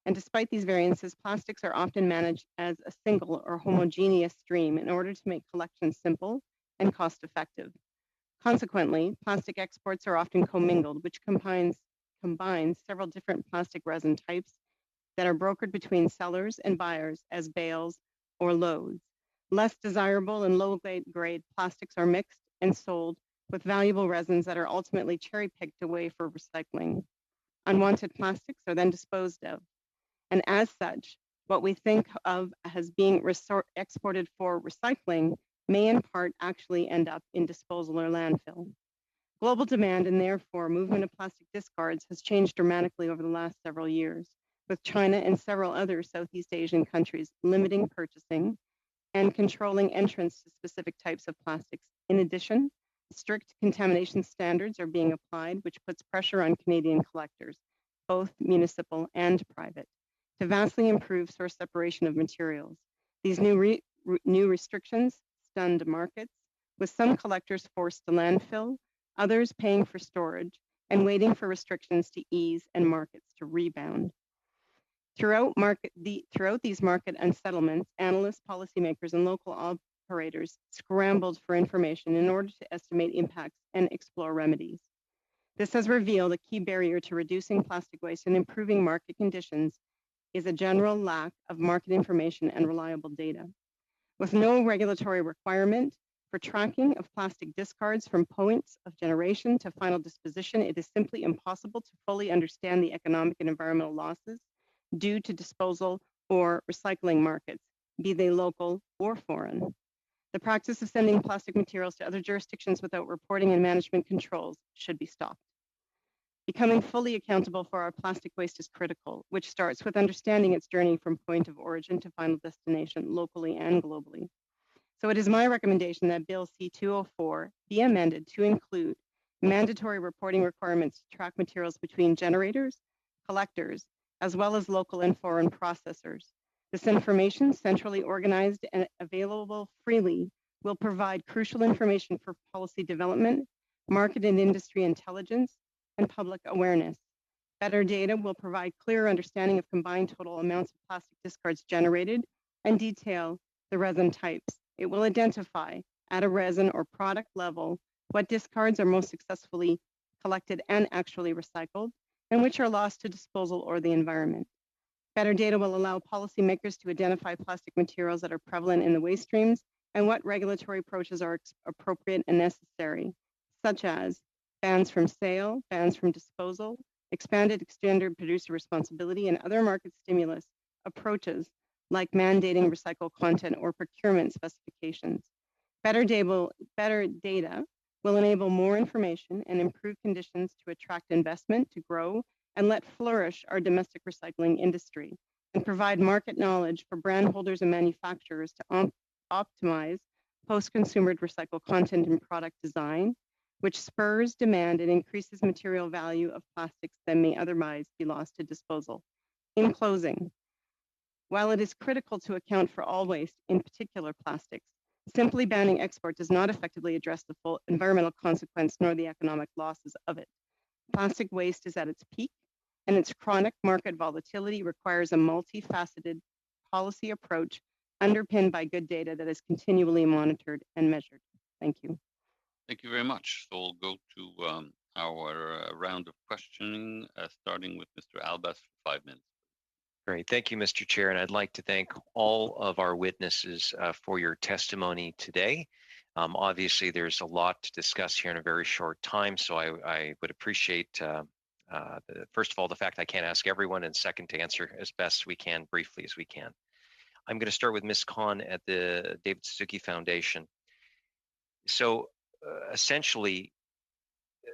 And despite these variances, plastics are often managed as a single or homogeneous stream in order to make collection simple and cost-effective. Consequently, plastic exports are often commingled, which combines several different plastic resin types that are brokered between sellers and buyers as bales or loads. Less desirable and low-grade plastics are mixed and sold with valuable resins that are ultimately cherry-picked away for recycling. Unwanted plastics are then disposed of. And as such, what we think of as being exported for recycling may in part actually end up in disposal or landfill. Global demand and therefore movement of plastic discards has changed dramatically over the last several years, with China and several other Southeast Asian countries limiting purchasing and controlling entrance to specific types of plastics. In addition, strict contamination standards are being applied, which puts pressure on Canadian collectors, both municipal and private, to vastly improve source separation of materials. These new restrictions stunned markets, with some collectors forced to landfill, others paying for storage, and waiting for restrictions to ease and markets to rebound. Throughout these market unsettlements, analysts, policymakers, and local operators scrambled for information in order to estimate impacts and explore remedies. This has revealed a key barrier to reducing plastic waste and improving market conditions is a general lack of market information and reliable data. With no regulatory requirement for tracking of plastic discards from points of generation to final disposition, it is simply impossible to fully understand the economic and environmental losses due to disposal or recycling markets, be they local or foreign. The practice of sending plastic materials to other jurisdictions without reporting and management controls should be stopped. Becoming fully accountable for our plastic waste is critical, which starts with understanding its journey from point of origin to final destination locally and globally. So it is my recommendation that Bill C-204 be amended to include mandatory reporting requirements to track materials between generators, collectors, as well as local and foreign processors. This information, centrally organized and available freely, will provide crucial information for policy development, market and industry intelligence, and public awareness. Better data will provide clearer understanding of combined total amounts of plastic discards generated and detail the resin types. It will identify at a resin or product level what discards are most successfully collected and actually recycled, and which are lost to disposal or the environment. Better data will allow policymakers to identify plastic materials that are prevalent in the waste streams and what regulatory approaches are appropriate and necessary, such as bans from sale, bans from disposal, expanded extended producer responsibility, and other market stimulus approaches like mandating recycled content or procurement specifications. Better data will enable more information and improve conditions to attract investment, to grow, and let flourish our domestic recycling industry, and provide market knowledge for brand holders and manufacturers to optimize post-consumer recycled content and product design, which spurs demand and increases material value of plastics that may otherwise be lost to disposal. In closing, while it is critical to account for all waste, in particular plastics, simply banning export does not effectively address the full environmental consequence nor the economic losses of it. Plastic waste is at its peak, and its chronic market volatility requires a multifaceted policy approach underpinned by good data that is continually monitored and measured. Thank you. Thank you very much. So we'll go to our round of questioning, starting with Mr. Albas for 5 minutes. Great. Thank you, Mr. Chair. And I'd like to thank all of our witnesses for your testimony today. Obviously, there's a lot to discuss here in a very short time, so I would appreciate, first of all, the fact I can't ask everyone, and second, to answer as best we can, briefly as we can. I'm going to start with Ms. Khan at the David Suzuki Foundation. So essentially,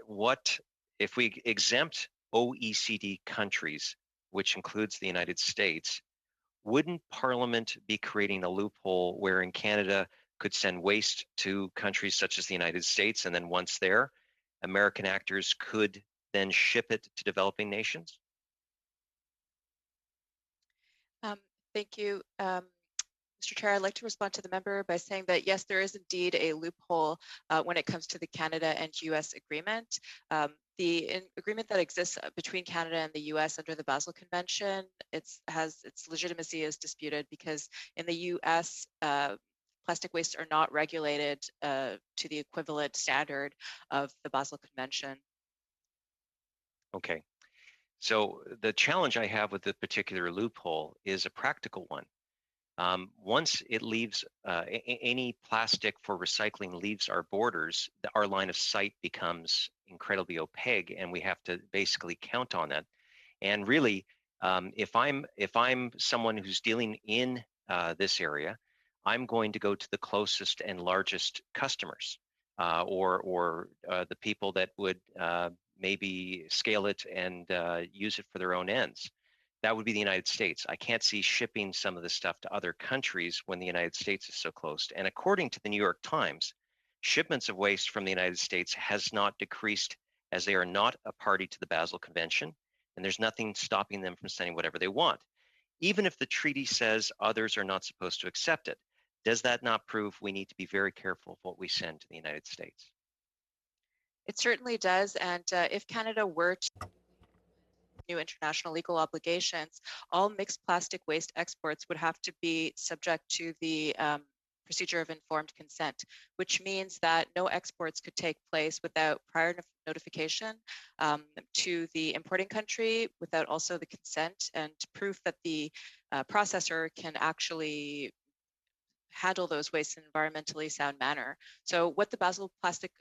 what if we exempt OECD countries, which includes the United States, wouldn't Parliament be creating a loophole wherein Canada could send waste to countries such as the United States, and then once there, American actors could then ship it to developing nations? Thank you. Mr. Chair, I'd like to respond to the member by saying that yes, there is indeed a loophole when it comes to the Canada and US agreement. The agreement that exists between Canada and the US under the Basel Convention, its legitimacy is disputed because in the US, plastic wastes are not regulated to the equivalent standard of the Basel Convention. Okay. So the challenge I have with the particular loophole is a practical one. Once it leaves, any plastic for recycling leaves our borders, our line of sight becomes incredibly opaque, and we have to basically count on that. And really, if I'm someone who's dealing in this area, I'm going to go to the closest and largest customers, or the people that would maybe scale it and use it for their own ends. That would be the United States. I can't see shipping some of this stuff to other countries when the United States is so close. And according to the New York Times, shipments of waste from the United States has not decreased as they are not a party to the Basel Convention, and there's nothing stopping them from sending whatever they want. even if the treaty says others are not supposed to accept it. Does that not prove we need to be very careful of what we send to the United States? It certainly does. And if Canada were to new international legal obligations, all mixed plastic waste exports would have to be subject to the procedure of informed consent, which means that no exports could take place without prior notification to the importing country, without also the consent and proof that the processor can actually handle those wastes in an environmentally sound manner. So what the Basel Plastic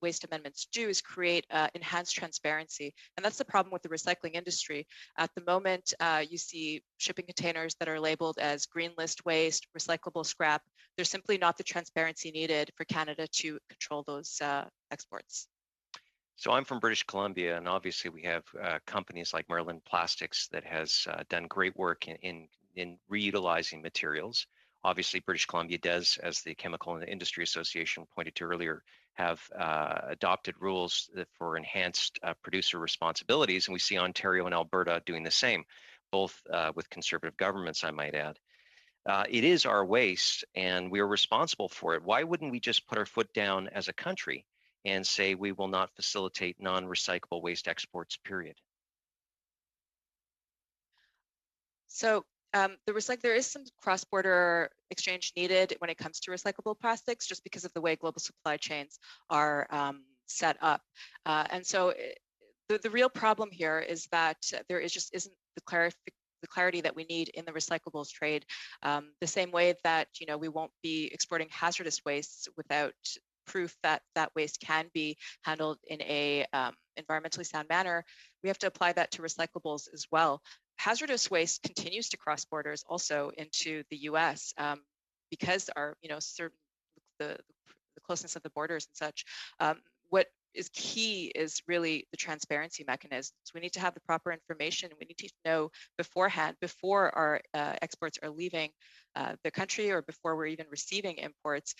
Waste Amendments do is create enhanced transparency. And that's the problem with the recycling industry. At the moment, you see shipping containers that are labeled as green list waste, recyclable scrap. There's simply not the transparency needed for Canada to control those exports. So I'm from British Columbia, and obviously we have companies like Merlin Plastics that has done great work in reutilizing materials. Obviously, British Columbia does, as the Chemical Industry Association pointed to earlier, have adopted rules for enhanced producer responsibilities, and we see Ontario and Alberta doing the same, both with conservative governments, I might add. It is our waste, and we are responsible for it. Why wouldn't we just put our foot down as a country and say we will not facilitate non-recyclable waste exports, period? So there is some cross-border exchange needed when it comes to recyclable plastics, just because of the way global supply chains are set up. And so the real problem here is that there just isn't the clarity that we need in the recyclables trade. The same way that we won't be exporting hazardous wastes without proof that that waste can be handled in a environmentally sound manner, we have to apply that to recyclables as well. Hazardous waste continues to cross borders also into the U.S. Because our, certain the closeness of the borders and such. What is key is really the transparency mechanisms. We need to have the proper information. We need to know beforehand, before our exports are leaving the country or before we're even receiving imports,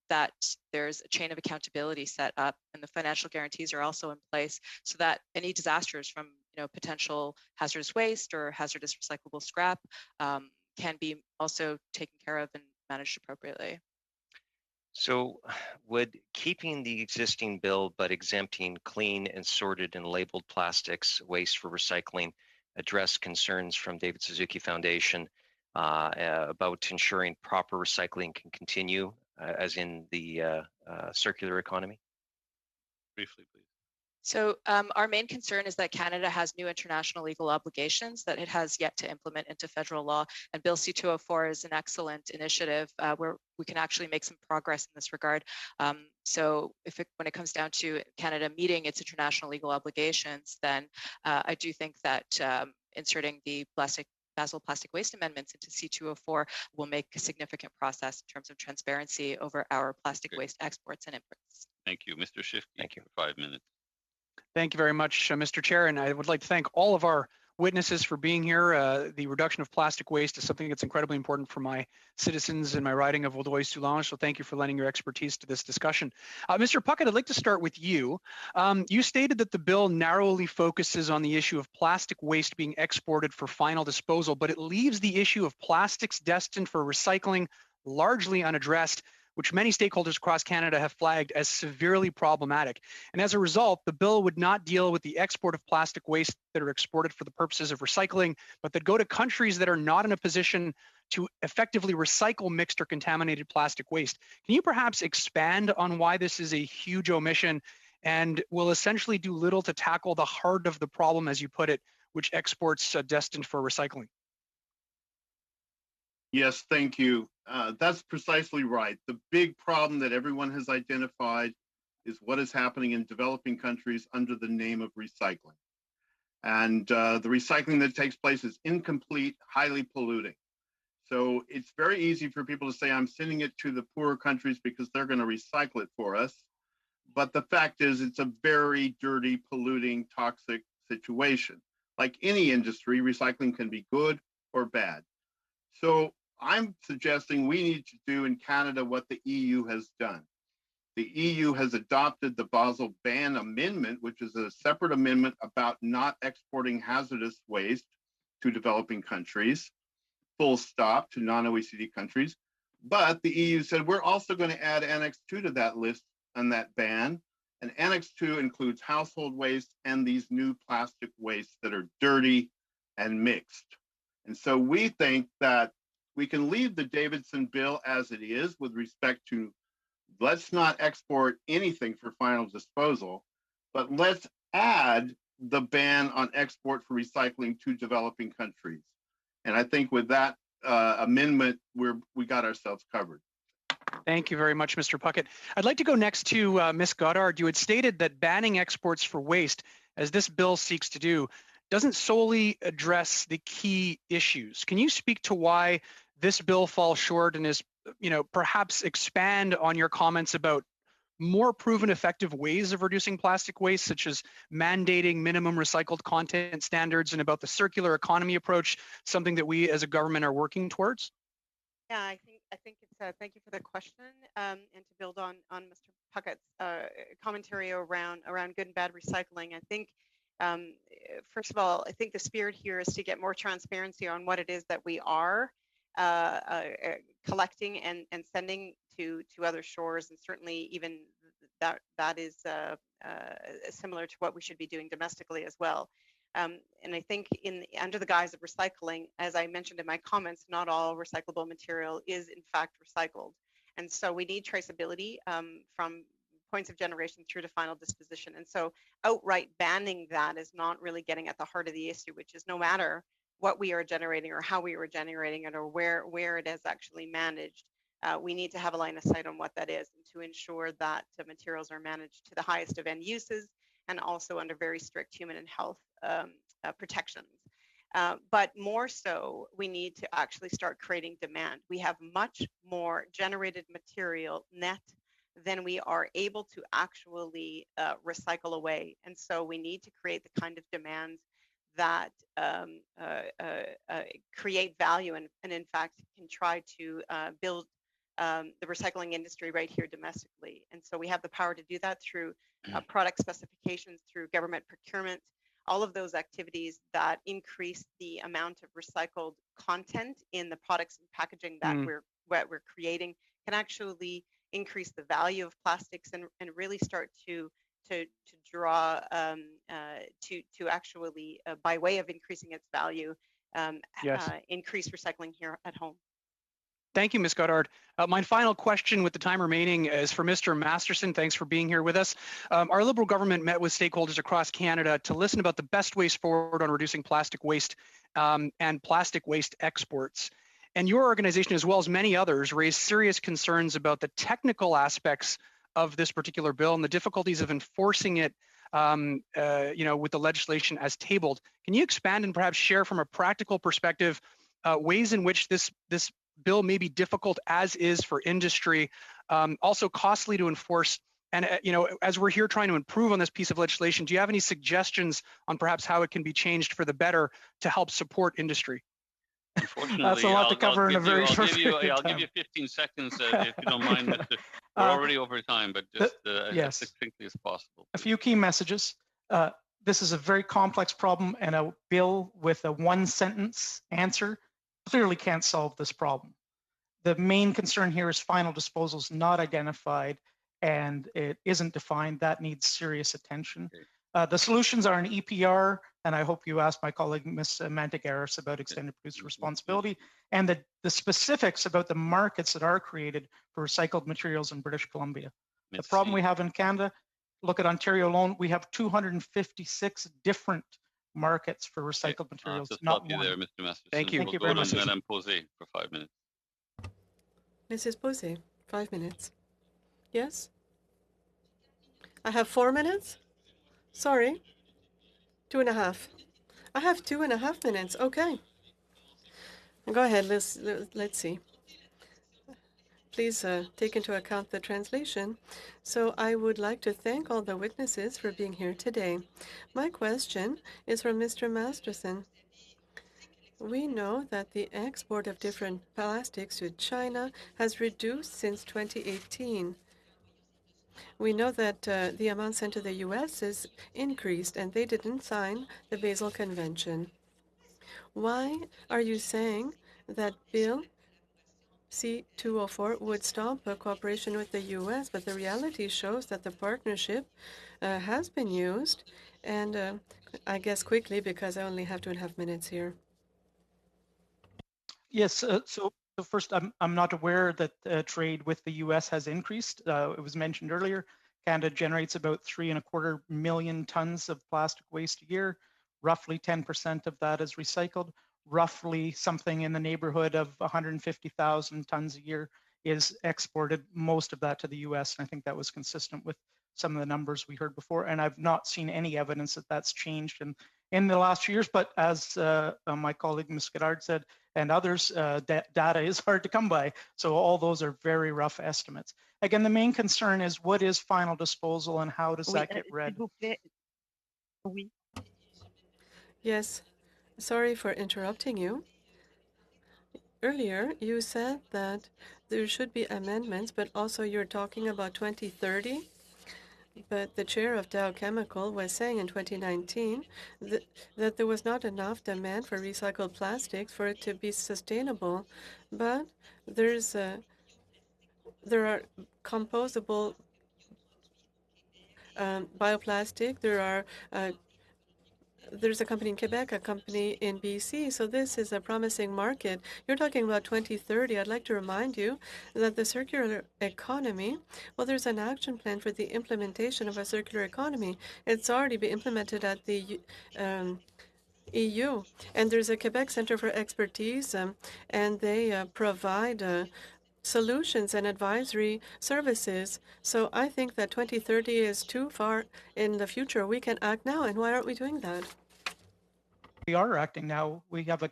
that there's a chain of accountability set up, and the financial guarantees are also in place so that any disasters from potential hazardous waste or hazardous recyclable scrap can be also taken care of and managed appropriately. So would keeping the existing bill but exempting clean and sorted and labeled plastics waste for recycling address concerns from David Suzuki Foundation about ensuring proper recycling can continue as in the circular economy? Briefly, please. So our main concern is that Canada has new international legal obligations that it has yet to implement into federal law. And Bill C-204 is an excellent initiative where we can actually make some progress in this regard. So when it comes down to Canada meeting its international legal obligations, then I do think that inserting the Basel Plastic Waste Amendments into C-204 will make a significant process in terms of transparency over our plastic waste exports and imports. Thank you. Mr. Schiffke, thank you. For 5 minutes. Thank you very much, Mr. Chair, and I would like to thank all of our witnesses for being here. The reduction of plastic waste is something that's incredibly important for my citizens in my riding of Vaudreuil-Soulanges, so thank you for lending your expertise to this discussion. Mr. Puckett, I'd like to start with you. You stated that the bill narrowly focuses on the issue of plastic waste being exported for final disposal, but it leaves the issue of plastics destined for recycling largely unaddressed, which many stakeholders across Canada have flagged as severely problematic. And as a result, the bill would not deal with the export of plastic waste that are exported for the purposes of recycling, but that go to countries that are not in a position to effectively recycle mixed or contaminated plastic waste. Can you perhaps expand on why this is a huge omission and will essentially do little to tackle the heart of the problem, as you put it, which exports destined for recycling? Yes, thank you. That's precisely right. The big problem that everyone has identified is what is happening in developing countries under the name of recycling. And the recycling that takes place is incomplete, highly polluting. So it's very easy for people to say, I'm sending it to the poorer countries because they're going to recycle it for us. But the fact is, it's a very dirty, polluting, toxic situation. Like any industry, recycling can be good or bad. So I'm suggesting we need to do in Canada what the EU has done. The EU has adopted the Basel Ban Amendment, which is a separate amendment about not exporting hazardous waste to developing countries. full stop to non-OECD countries. But the EU said, we're also going to add Annex 2 to that list and that ban. And Annex 2 includes household waste and these new plastic wastes that are dirty and mixed. And so we think that we can leave the Davidson bill as it is with respect to let's not export anything for final disposal, but let's add the ban on export for recycling to developing countries. And I think with that amendment, we got ourselves covered. Thank you very much, Mr. Puckett. I'd like to go next to Ms. Goddard. You had stated that banning exports for waste, as this bill seeks to do, doesn't solely address the key issues. Can you speak to why this bill falls short and is, perhaps expand on your comments about more proven effective ways of reducing plastic waste, such as mandating minimum recycled content standards, and about the circular economy approach, something that we as a government are working towards? Yeah, I think it's thank you for the question, and to build on Mr. Puckett's commentary around good and bad recycling. I think first of all, I think the spirit here is to get more transparency on what it is that we are collecting and sending to other shores, and certainly even that is similar to what we should be doing domestically as well. And I think under the guise of recycling, as I mentioned in my comments, not all recyclable material is in fact recycled. And so we need traceability from points of generation through to final disposition. And so outright banning that is not really getting at the heart of the issue, which is no matter what we are generating or how we are generating it or where it is actually managed, we need to have a line of sight on what that is, and to ensure that the materials are managed to the highest of end uses and also under very strict human and health protections. But more so, we need to actually start creating demand. We have much more generated material net than we are able to actually recycle away. And so we need to create the kind of demands that create value and in fact can try to build the recycling industry right here domestically. And so we have the power to do that through product specifications, through government procurement, all of those activities that increase the amount of recycled content in the products and packaging that we're creating can actually increase the value of plastics and really start to draw to actually by way of increasing its value, increase recycling here at home. Thank you, Ms. Goddard. My final question with the time remaining is for Mr. Masterson. Thanks for being here with us. Our Liberal government met with stakeholders across Canada to listen about the best ways forward on reducing plastic waste and plastic waste exports. And your organization, as well as many others, raised serious concerns about the technical aspects of this particular bill and the difficulties of enforcing it with the legislation as tabled. Can you expand and perhaps share from a practical perspective ways in which this bill may be difficult as is for industry, also costly to enforce? And as we're here trying to improve on this piece of legislation, do you have any suggestions on perhaps how it can be changed for the better to help support indry? Unfortunately, that's a lot to cover in a very short period of time. I'll give you 15 seconds if you don't mind. We're already over time, but just as succinctly as possible. A few key messages. This is a very complex problem, and a bill with a one-sentence answer clearly can't solve this problem. The main concern here is final disposal is not identified and it isn't defined. That needs serious attention. Okay. The solutions are an EPR, and I hope you asked my colleague, Ms. Mantegaris, about extended producer responsibility, and the specifics about the markets that are created for recycled materials in British Columbia. The problem we have in Canada, look at Ontario alone, we have 256 different markets for recycled materials, not one. There, Mr. Masterson. Thank you. Thank you very much. Madame Posey for 5 minutes. Mrs. Posey, 5 minutes. Yes? I have 4 minutes? Sorry. 2.5. I have 2.5 minutes. Okay. Go ahead. Let's see. Please take into account the translation. So I would like to thank all the witnesses for being here today. My question is from Mr. Masterson. We know that the export of different plastics to China has reduced since 2018. We know that the amount sent to the U.S. is increased, and they didn't sign the Basel Convention. Why are you saying that Bill C-204 would stop cooperation with the U.S., but the reality shows that the partnership has been used, and I guess quickly because I only have 2.5 minutes here. Yes, so first, I'm not aware that trade with the U.S. has increased. It was mentioned earlier, Canada generates about 3.25 million tons of plastic waste a year. Roughly 10% of that is recycled. Roughly something in the neighborhood of 150,000 tons a year is exported, most of that to the US. And I think that was consistent with some of the numbers we heard before. And I've not seen any evidence that that's changed in the last few years. But as my colleague Ms. Goddard said, and others, data is hard to come by. So all those are very rough estimates. Again, the main concern is what is final disposal and how does that get read? Yes, sorry for interrupting you. Earlier, you said that there should be amendments, but also you're talking about 2030. But the chair of Dow Chemical was saying in 2019 that there was not enough demand for recycled plastics for it to be sustainable. But there are composable bioplastic. There's a company in Quebec, a company in BC, so this is a promising market. You're talking about 2030. I'd like to remind you that the circular economy, well, there's an action plan for the implementation of a circular economy. It's already been implemented at the EU, and there's a Quebec Centre for Expertise, and they provide solutions and advisory services. So I think that 2030 is too far in the future. We can act now, and why aren't we doing that? We are acting now. We have a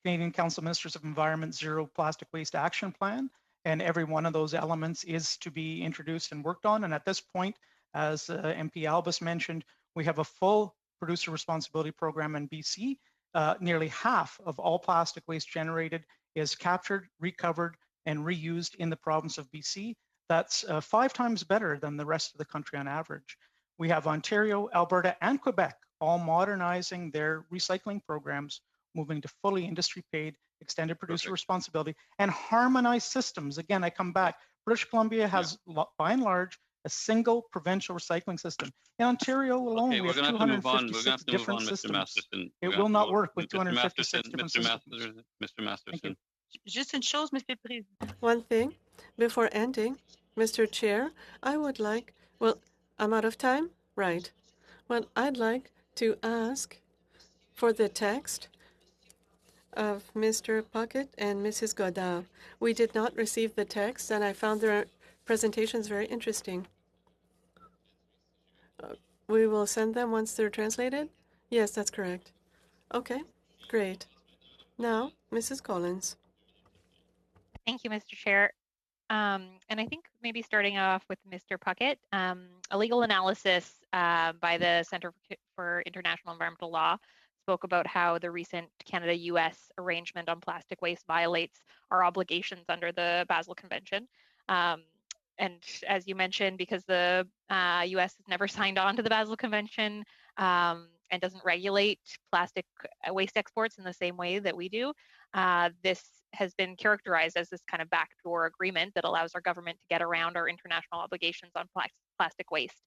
Canadian Council of Ministers of Environment Zero Plastic Waste Action Plan, and every one of those elements is to be introduced and worked on. And at this point, as MP Albus mentioned, we have a full producer responsibility program in BC. Nearly half of all plastic waste generated is captured, recovered, and reused in the province of BC. That's 5 times better than the rest of the country on average. We have Ontario, Alberta, and Quebec all modernizing their recycling programs, moving to fully industry-paid, extended producer responsibility, and harmonized systems. Again, I come back. British Columbia has, by and large, a single provincial recycling system. In Ontario alone, we have 256 different systems. It will not work with 256 different systems. Mr. Masterson. Juste une chose, Monsieur le Président. One thing, before ending, Mr. Chair, I would like, well, I'm out of time? Right. Well, I'd like to ask for the text of Mr. Puckett and Mrs. Goddard. We did not receive the text, and I found their presentations very interesting. We will send them once they're translated? Yes, that's correct. Okay, great. Now, Mrs. Collins. Thank you, Mr. Chair. And I think maybe starting off with Mr. Puckett, a legal analysis by the Center for International Environmental Law spoke about how the recent Canada-US arrangement on plastic waste violates our obligations under the Basel Convention. And as you mentioned, because the US has never signed on to the Basel Convention and doesn't regulate plastic waste exports in the same way that we do, this has been characterized as this kind of backdoor agreement that allows our government to get around our international obligations on plastic waste.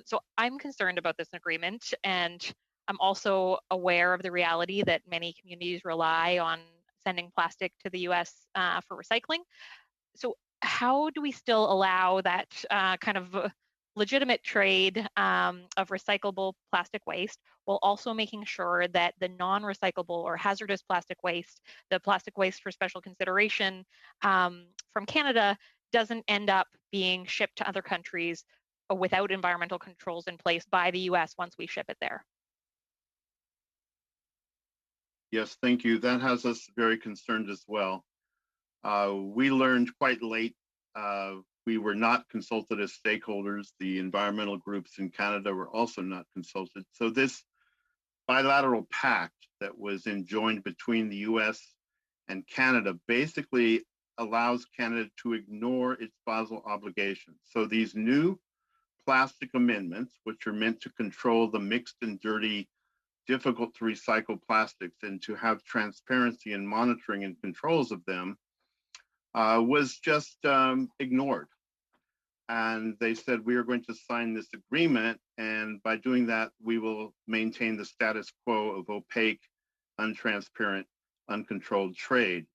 So I'm concerned about this agreement, and I'm also aware of the reality that many communities rely on sending plastic to the US for recycling. So how do we still allow that kind of legitimate trade of recyclable plastic waste while also making sure that the non-recyclable or hazardous plastic waste, the plastic waste for special consideration from Canada, doesn't end up being shipped to other countries without environmental controls in place by the US once we ship it there? Yes, thank you. That has us very concerned as well. We learned quite late. We were not consulted as stakeholders. The environmental groups in Canada were also not consulted. So this bilateral pact that was enjoined between the US and Canada basically allows Canada to ignore its Basel obligations. So these new plastic amendments, which are meant to control the mixed and dirty difficult to recycle plastics and to have transparency and monitoring and controls of them was just ignored. And they said, we are going to sign this agreement, and by doing that, we will maintain the status quo of opaque, untransparent, uncontrolled trade.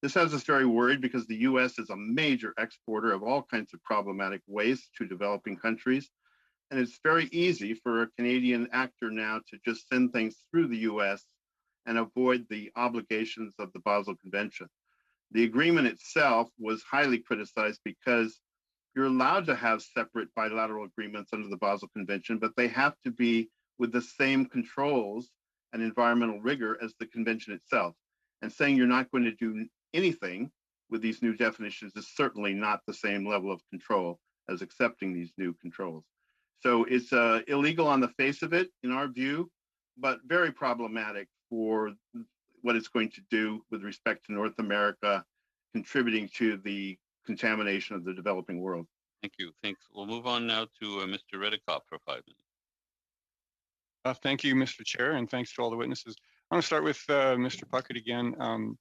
This has us very worried because the US is a major exporter of all kinds of problematic waste to developing countries. And it's very easy for a Canadian actor now to just send things through the US and avoid the obligations of the Basel Convention. The agreement itself was highly criticized because you're allowed to have separate bilateral agreements under the Basel Convention, but they have to be with the same controls and environmental rigor as the convention itself. And saying you're not going to do anything with these new definitions is certainly not the same level of control as accepting these new controls. So it's illegal on the face of it, in our view, but very problematic for what it's going to do with respect to North America, contributing to the contamination of the developing world. Thank you. Thanks. We'll move on now to Mr. Redekop for 5 minutes. Thank you, Mr. Chair, and thanks to all the witnesses. I want to start with Mr. Puckett again.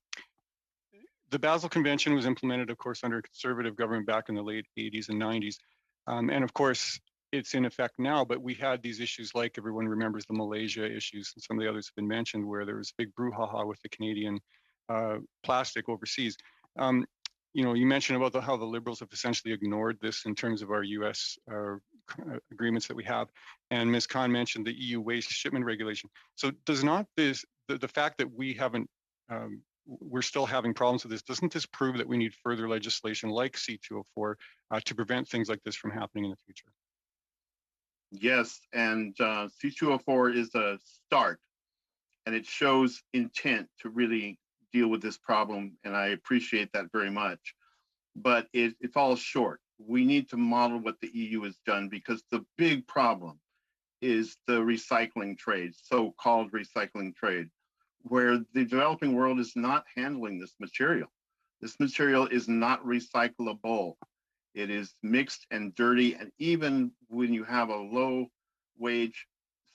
The Basel Convention was implemented, of course, under a conservative government back in the late 80s and 90s. And of course, it's in effect now, but we had these issues like everyone remembers the Malaysia issues, and some of the others have been mentioned, where there was a big brouhaha with the Canadian plastic overseas. You know, you mentioned about how the Liberals have essentially ignored this in terms of our US agreements that we have. And Ms. Khan mentioned the EU waste shipment regulation. So does not this, the fact that we haven't, we're still having problems with this, doesn't this prove that we need further legislation like C-204 to prevent things like this from happening in the future? Yes, and C-204 is a start, and it shows intent to really deal with this problem, and I appreciate that very much. But it falls short. We need to model what the EU has done, because the big problem is the recycling trade, so-called recycling trade, where the developing world is not handling this material. This material is not recyclable. It is mixed and dirty, and even when you have a low wage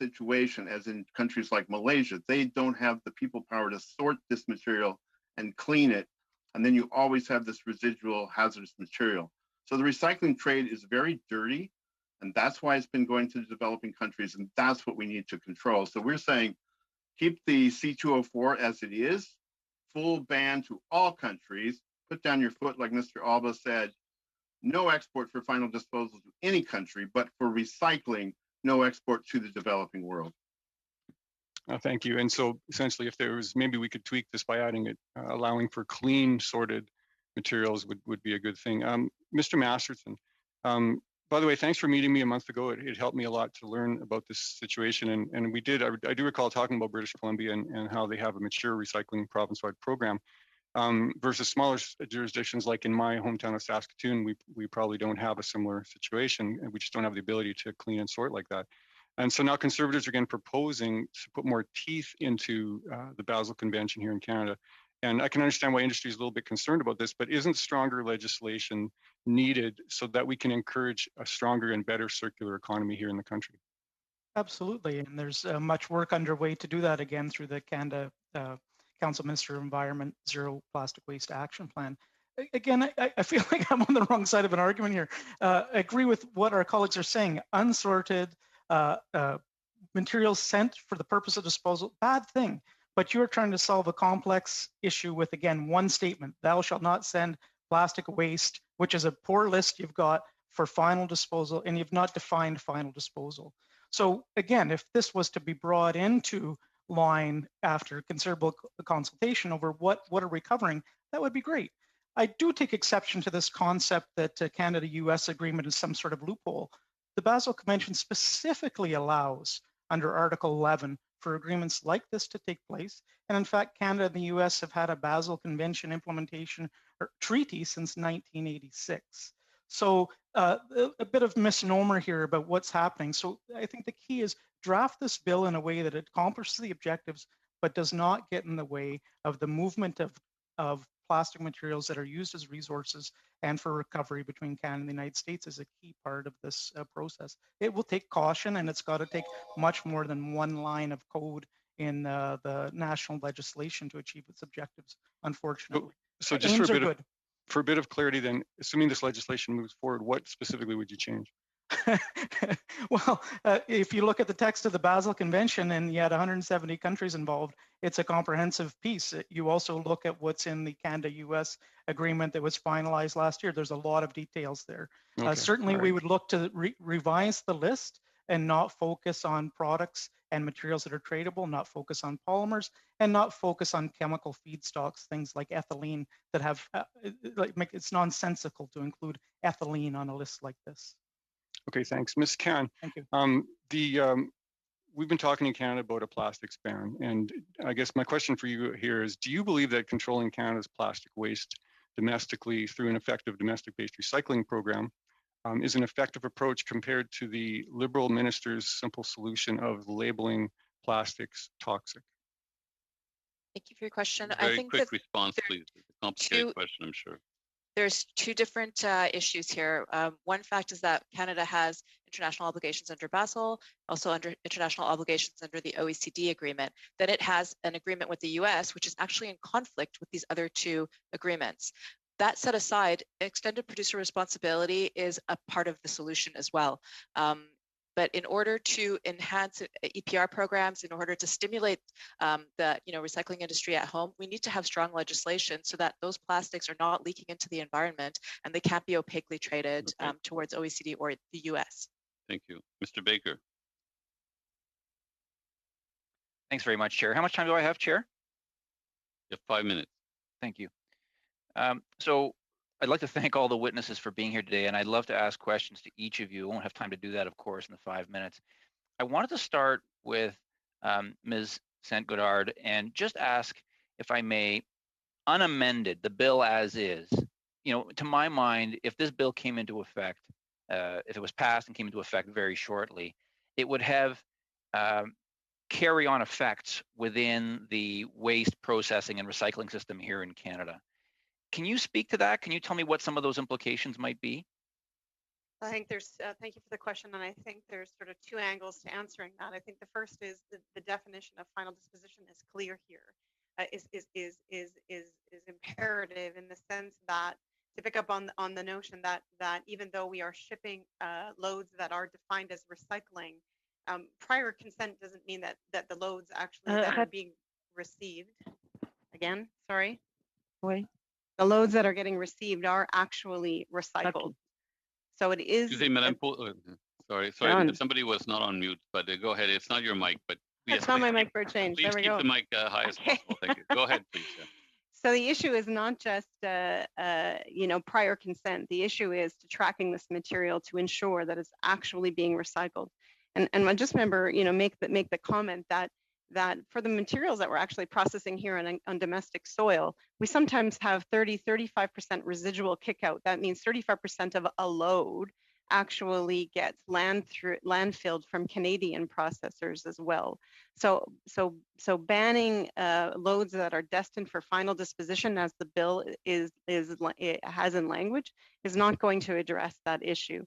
situation, as in countries like Malaysia, they don't have the people power to sort this material and clean it. And then you always have this residual hazardous material. So the recycling trade is very dirty, and that's why it's been going to the developing countries, and that's what we need to control. So we're saying, keep the C-204 as it is, full ban to all countries, put down your foot, like Mr. Alba said, no export for final disposal to any country, but for recycling, no export to the developing world. Thank you. And so essentially, if there was, maybe we could tweak this by adding it, allowing for clean sorted materials would be a good thing. Mr. Masterson, by the way, thanks for meeting me a month ago. It helped me a lot to learn about this situation. And we did, I do recall talking about British Columbia and how they have a mature recycling province-wide program versus smaller jurisdictions like in my hometown of Saskatoon, we probably don't have a similar situation, and we just don't have the ability to clean and sort like that. And so now Conservatives are again proposing to put more teeth into the Basel Convention here in Canada. And I can understand why industry is a little bit concerned about this, but isn't stronger legislation needed so that we can encourage a stronger and better circular economy here in the country? Absolutely, and there's much work underway to do that, again through the Canada Council Minister of Environment Zero Plastic Waste Action Plan. Again, I feel like I'm on the wrong side of an argument here. I agree with what our colleagues are saying. Unsorted materials sent for the purpose of disposal, bad thing. But you're trying to solve a complex issue with, again, one statement: thou shalt not send plastic waste, which is a poor list you've got for final disposal, and you've not defined final disposal. So again, if this was to be brought into line after considerable consultation over what are we covering, that would be great. I do take exception to this concept that Canada-US agreement is some sort of loophole. The Basel Convention specifically allows, under Article 11, for agreements like this to take place. And in fact, Canada and the US have had a Basel Convention implementation or treaty since 1986. So a bit of misnomer here about what's happening. So I think the key is draft this bill in a way that it accomplishes the objectives, but does not get in the way of the movement of plastic materials that are used as resources and for recovery between Canada and the United States is a key part of this process. It will take caution, and it's got to take much more than one line of code in the national legislation to achieve its objectives, unfortunately. So just Aims for are a bit good. of, for a bit of clarity then, assuming this legislation moves forward, what specifically would you change? Well, if you look at the text of the Basel Convention and you had 170 countries involved, it's a comprehensive piece. You also look at what's in the Canada-US agreement that was finalized last year. There's a lot of details there. Okay. Certainly, All we right. would look to revise the list and not focus on products and materials that are tradable, not focus on polymers, and not focus on chemical feedstocks, things like ethylene that have, it's nonsensical to include ethylene on a list like this. Okay, thanks. Ms. Khan, Thank you. We've been talking in Canada about a plastics ban, and I guess my question for you here is, do you believe that controlling Canada's plastic waste domestically through an effective domestic-based recycling program is an effective approach compared to the Liberal minister's simple solution of labeling plastics toxic? Thank you for your question. Very I think quick that response, please. It's a complicated question, I'm sure. there's two different issues here. One fact is that Canada has international obligations under Basel, also under international obligations under the OECD agreement. Then it has an agreement with the US, which is actually in conflict with these other two agreements. That set aside, extended producer responsibility is a part of the solution as well. But in order to enhance EPR programs, in order to stimulate the recycling industry at home, we need to have strong legislation so that those plastics are not leaking into the environment and they can't be opaquely traded towards OECD or the US. Thank you. Mr. Baker. Thanks very much, Chair. How much time do I have, Chair? You have 5 minutes. Thank you. So I'd like to thank all the witnesses for being here today, and I'd love to ask questions to each of you. I won't have time to do that, of course, in the 5 minutes. I wanted to start with Ms. Saint-Godard and just ask, if I may, unamended, the bill as is. To my mind, if this bill came into effect, if it was passed and came into effect very shortly, it would have carry-on effects within the waste processing and recycling system here in Canada. Can you speak to that? Can you tell me what some of those implications might be? I think there's, thank you for the question, and I think there's sort of two angles to answering that. I think the first is the definition of final disposition is clear here, is imperative in the sense that, to pick up on the notion that even though we are shipping loads that are defined as recycling, prior consent doesn't mean that the loads actually that are being received. Again, sorry. Oui. The loads that are getting received are actually recycled. So it is. Excuse me, Madame sorry, Done. somebody was not on mute, but go ahead. It's not your mic, but It's not my mic for a change. Please There we keep go. the mic high as possible. Thank you. Go ahead, please. Yeah. So the issue is not just prior consent. The issue is to tracking this material to ensure that it's actually being recycled. And I just remember, make the comment that for the materials that we're actually processing here on domestic soil, we sometimes have 35% residual kickout. That means 35% of a load actually gets landfilled from Canadian processors as well. So banning loads that are destined for final disposition, as the bill has in language, is not going to address that issue.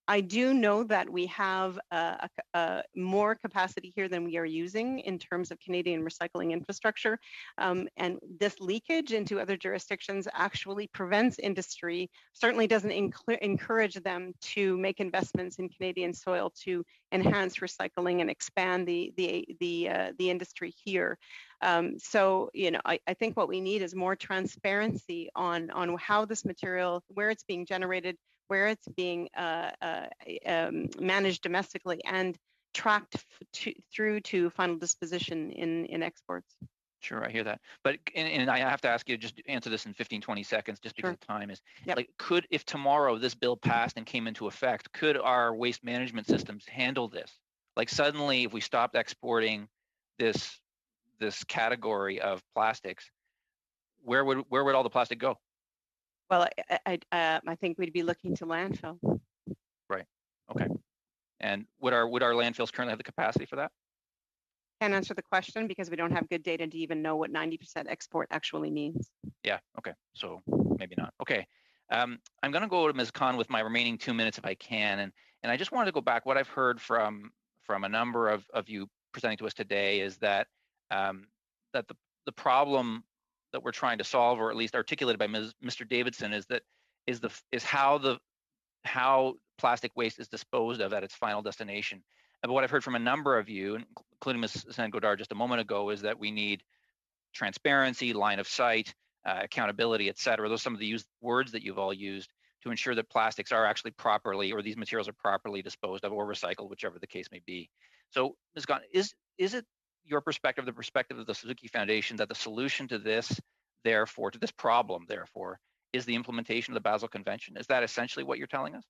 I do know that we have more capacity here than we are using in terms of Canadian recycling infrastructure. And this leakage into other jurisdictions actually prevents industry, certainly doesn't encourage them to make investments in Canadian soil to enhance recycling and expand the industry here. So, I think what we need is more transparency on how this material, where it's being generated, where it's being managed domestically and tracked through to final disposition in exports. Sure, I hear that. But, and I have to ask you to just answer this in 15, 20 seconds, just because the time is, like, if tomorrow this bill passed and came into effect, could our waste management systems handle this? Like, suddenly, if we stopped exporting this category of plastics, where would all the plastic go? Well, I think we'd be looking to landfill. Right. Okay. And would our landfills currently have the capacity for that? Can't answer the question because we don't have good data to even know what 90% export actually means. Yeah. Okay. So maybe not. Okay. I'm going to go to Ms. Khan with my remaining 2 minutes if I can, and I just wanted to go back what I've heard from a number of you presenting to us today is that that the problem that we're trying to solve, or at least articulated by Mr. Davidson, is how plastic waste is disposed of at its final destination. And what I've heard from a number of you, including Ms. Sen-Godard just a moment ago, is that we need transparency, line of sight, accountability, et cetera. Those are some of the words that you've all used to ensure that plastics are actually properly, or these materials are properly disposed of or recycled, whichever the case may be. So, Ms. Gon, is it your perspective, the perspective of the Suzuki Foundation, that the solution to this, therefore, to this problem, therefore, is the implementation of the Basel Convention? Is that essentially what you're telling us?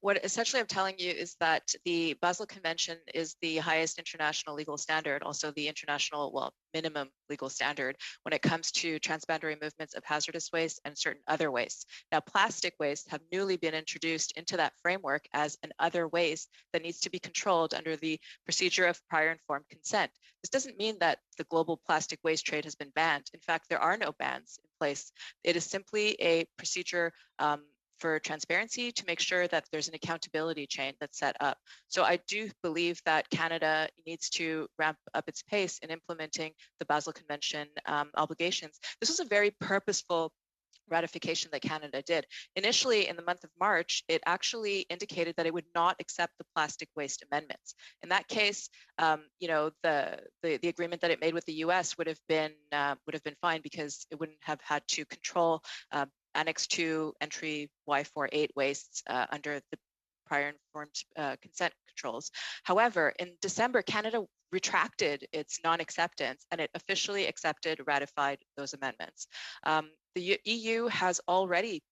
What essentially I'm telling you is that the Basel Convention is the highest international legal standard, also the international, well, minimum legal standard when it comes to transboundary movements of hazardous waste and certain other wastes. Now, plastic waste have newly been introduced into that framework as an other waste that needs to be controlled under the procedure of prior informed consent. This doesn't mean that the global plastic waste trade has been banned. In fact, there are no bans in place. It is simply a procedure for transparency to make sure that there's an accountability chain that's set up. So I do believe that Canada needs to ramp up its pace in implementing the Basel Convention obligations. This was a very purposeful ratification that Canada did. Initially, in the month of March, it actually indicated that it would not accept the plastic waste amendments. In that case, you know, the agreement that it made with the U.S. would have been fine because it wouldn't have had to control Annex 2 entry Y48 wastes under the prior informed consent controls. However, in December, Canada retracted its non-acceptance and it officially accepted, ratified those amendments. The EU has already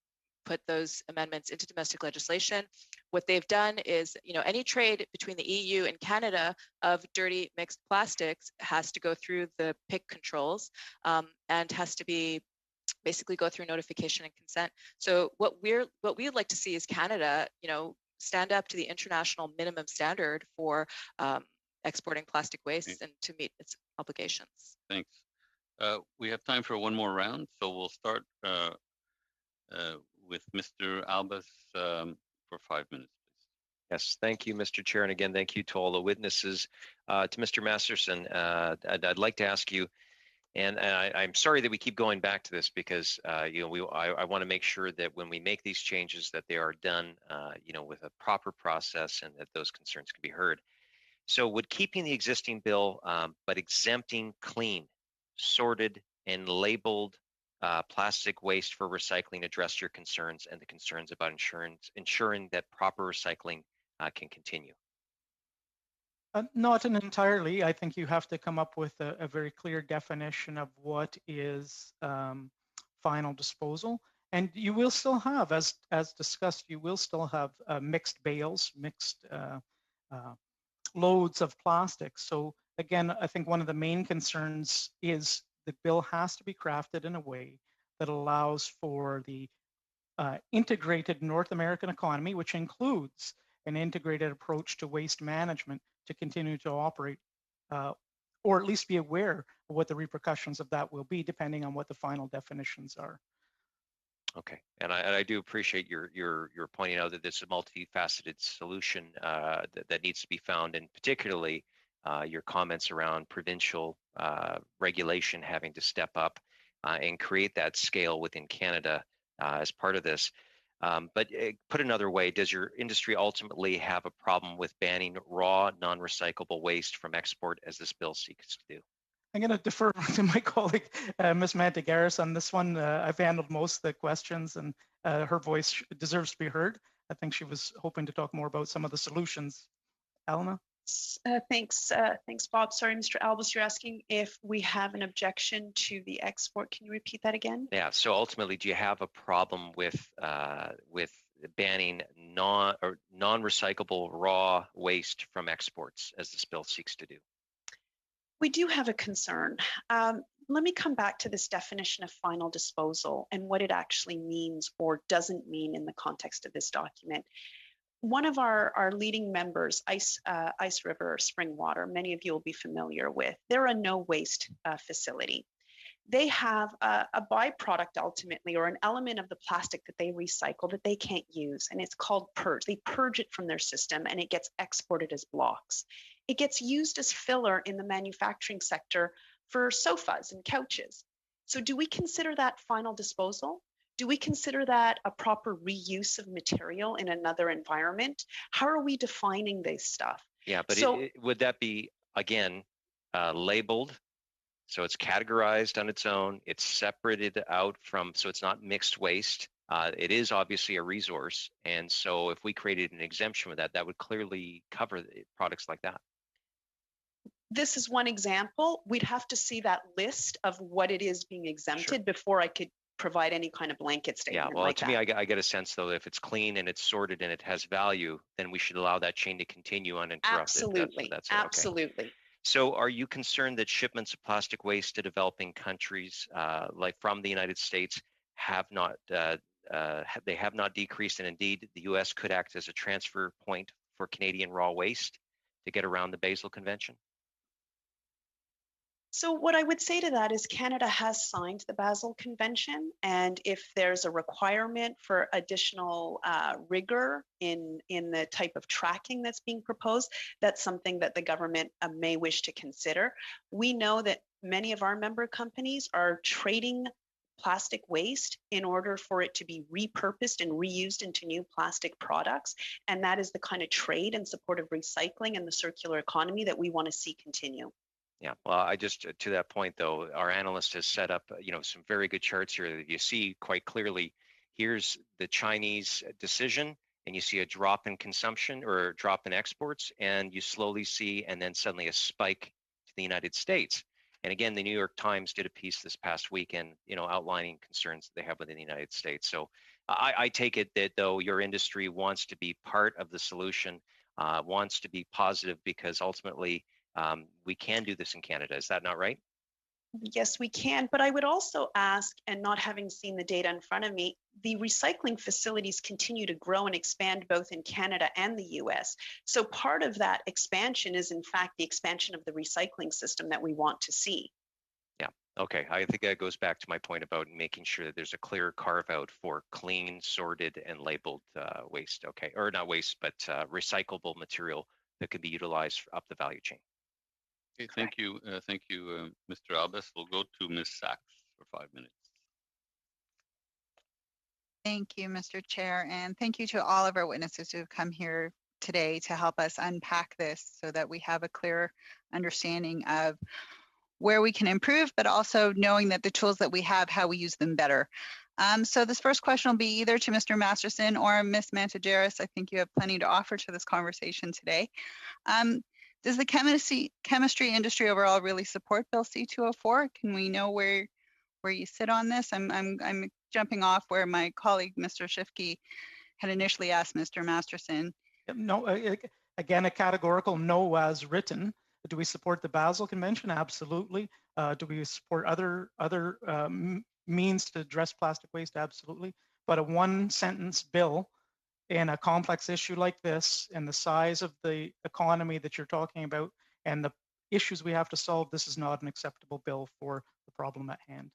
put those amendments into domestic legislation. What they've done is, you know, any trade between the EU and Canada of dirty mixed plastics has to go through the PIC controls and has to be basically go through notification and consent. So what we'd like to see is Canada, you know, stand up to the international minimum standard for exporting plastic waste and to meet its obligations. Thanks. We have time for one more round, so we'll start with Mr. Albus for 5 minutes, please. Yes, thank you, Mr. Chair, and again, thank you to all the witnesses. To Mr. Masterson, I'd like to ask you, and I'm sorry that we keep going back to this because you know, I want to make sure that when we make these changes that they are done you know, with a proper process and that those concerns can be heard. So would keeping the existing bill but exempting clean, sorted and labeled plastic waste for recycling address your concerns and the concerns about ensuring that proper recycling can continue? Not entirely. I think you have to come up with a very clear definition of what is final disposal. And you will still have, as discussed, you will still have mixed bales, mixed loads of plastic. So again, I think one of the main concerns is the bill has to be crafted in a way that allows for the integrated North American economy, which includes an integrated approach to waste management, to continue to operate, or at least be aware of what the repercussions of that will be, depending on what the final definitions are. Okay, and I do appreciate your pointing out that this is a multifaceted solution that needs to be found, and particularly your comments around provincial regulation having to step up and create that scale within Canada as part of this. But put another way, does your industry ultimately have a problem with banning raw, non-recyclable waste from export as this bill seeks to do? I'm going to defer to my colleague, Ms. Mantegaris, on this one. I've handled most of the questions, and her voice deserves to be heard. I think she was hoping to talk more about some of the solutions. Elena? Thanks, Bob. Sorry, Mr. Albus, you're asking if we have an objection to the export. Can you repeat that again? Yeah. So ultimately, do you have a problem with banning non-recyclable raw waste from exports, as this bill seeks to do? We do have a concern. Let me come back to this definition of final disposal and what it actually means or doesn't mean in the context of this document. One of our leading members, Ice River Spring Water, many of you will be familiar with, they're a no waste facility. They have a byproduct ultimately, or an element of the plastic that they recycle that they can't use, and it's called purge. They purge it from their system and it gets exported as blocks. it gets used as filler in the manufacturing sector for sofas and couches. So do we consider that final disposal? Do we consider that a proper reuse of material in another environment? How are we defining this stuff? Yeah, but so, would that be, again, labeled? So it's categorized on its own. It's separated out from, so it's not mixed waste. It is obviously a resource. And so if we created an exemption with that, that would clearly cover products like that. This is one example. We'd have to see that list of what it is being exempted before I could provide any kind of blanket statement. Yeah, well, like to me, I get a sense though, if it's clean and it's sorted and it has value, then we should allow that chain to continue uninterrupted. Absolutely, that's absolutely. Okay. So are you concerned that shipments of plastic waste to developing countries, like from the United States, have not decreased, and indeed the U.S. could act as a transfer point for Canadian raw waste to get around the Basel Convention? So what I would say to that is Canada has signed the Basel Convention, and if there's a requirement for additional rigor in the type of tracking that's being proposed, that's something that the government may wish to consider. We know that many of our member companies are trading plastic waste in order for it to be repurposed and reused into new plastic products, and that is the kind of trade in support of recycling and the circular economy that we want to see continue. Yeah, well, I just, to that point though, our analyst has set up, some very good charts here that you see quite clearly. Here's the Chinese decision, and you see a drop in consumption or a drop in exports, and you slowly see, and then suddenly a spike to the United States. And again, the New York Times did a piece this past weekend, outlining concerns that they have within the United States. So I take it that though your industry wants to be part of the solution, wants to be positive, because ultimately, we can do this in Canada. Is that not right? Yes, we can. But I would also ask, and not having seen the data in front of me, the recycling facilities continue to grow and expand both in Canada and the US. So part of that expansion is in fact the expansion of the recycling system that we want to see. Yeah, okay. I think that goes back to my point about making sure that there's a clear carve out for clean, sorted, and labeled waste. Okay, or not waste, but recyclable material that can be utilized up the value chain. Okay, thank you, Mr. Albas. We'll go to Ms. Sachs for 5 minutes. Thank you, Mr. Chair, and thank you to all of our witnesses who have come here today to help us unpack this so that we have a clear understanding of where we can improve, but also knowing that the tools that we have, how we use them better. So this first question will be either to Mr. Masterson or Ms. Mantageras. I think you have plenty to offer to this conversation today. Does the chemistry industry overall really support Bill C-204? Can we know where you sit on this? I'm jumping off where my colleague, Mr. Schiffke, had initially asked Mr. Masterson. No, again, a categorical no as written. Do we support the Basel Convention? Absolutely. Do we support other means to address plastic waste? Absolutely. But a one-sentence bill in a complex issue like this, and the size of the economy that you're talking about, and the issues we have to solve, this is not an acceptable bill for the problem at hand.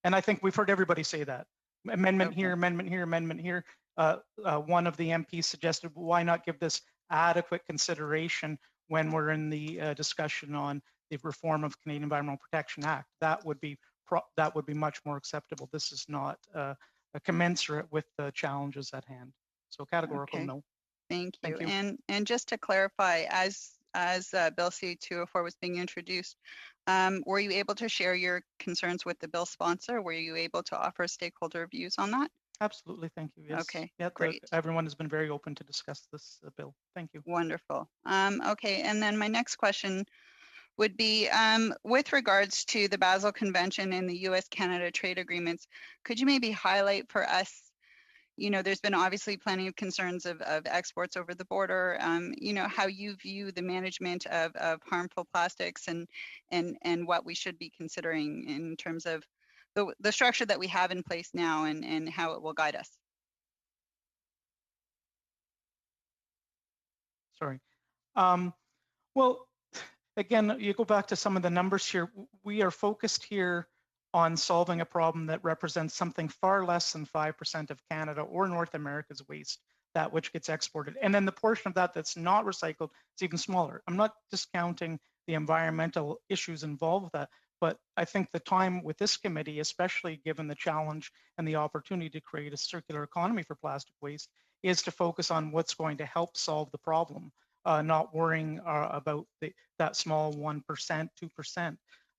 And I think we've heard everybody say that. Amendment here, amendment here, amendment here. One of the MPs suggested, why not give this adequate consideration when we're in the discussion on the reform of Canadian Environmental Protection Act? That would be much more acceptable. This is not commensurate with the challenges at hand. So categorical no. Thank you. And just to clarify, as Bill C-204 was being introduced, were you able to share your concerns with the bill sponsor? Were you able to offer stakeholder views on that? Absolutely, thank you. Yes. Okay, yeah, great. Everyone has been very open to discuss this bill. Thank you. Wonderful. Okay, and then my next question would be with regards to the Basel Convention and the U.S.-Canada trade agreements, could you maybe highlight for us, there's been obviously plenty of concerns of exports over the border, how you view the management of harmful plastics and what we should be considering in terms of the structure that we have in place now and how it will guide us. Sorry. Well, again, you go back to some of the numbers here. We are focused here on solving a problem that represents something far less than 5% of Canada or North America's waste. that which gets exported. And then the portion of that that's not recycled is even smaller. I'm not discounting the environmental issues involved with that, but I think the time with this committee, especially given the challenge and the opportunity to create a circular economy for plastic waste, is to focus on what's going to help solve the problem, not worrying about that small 1%,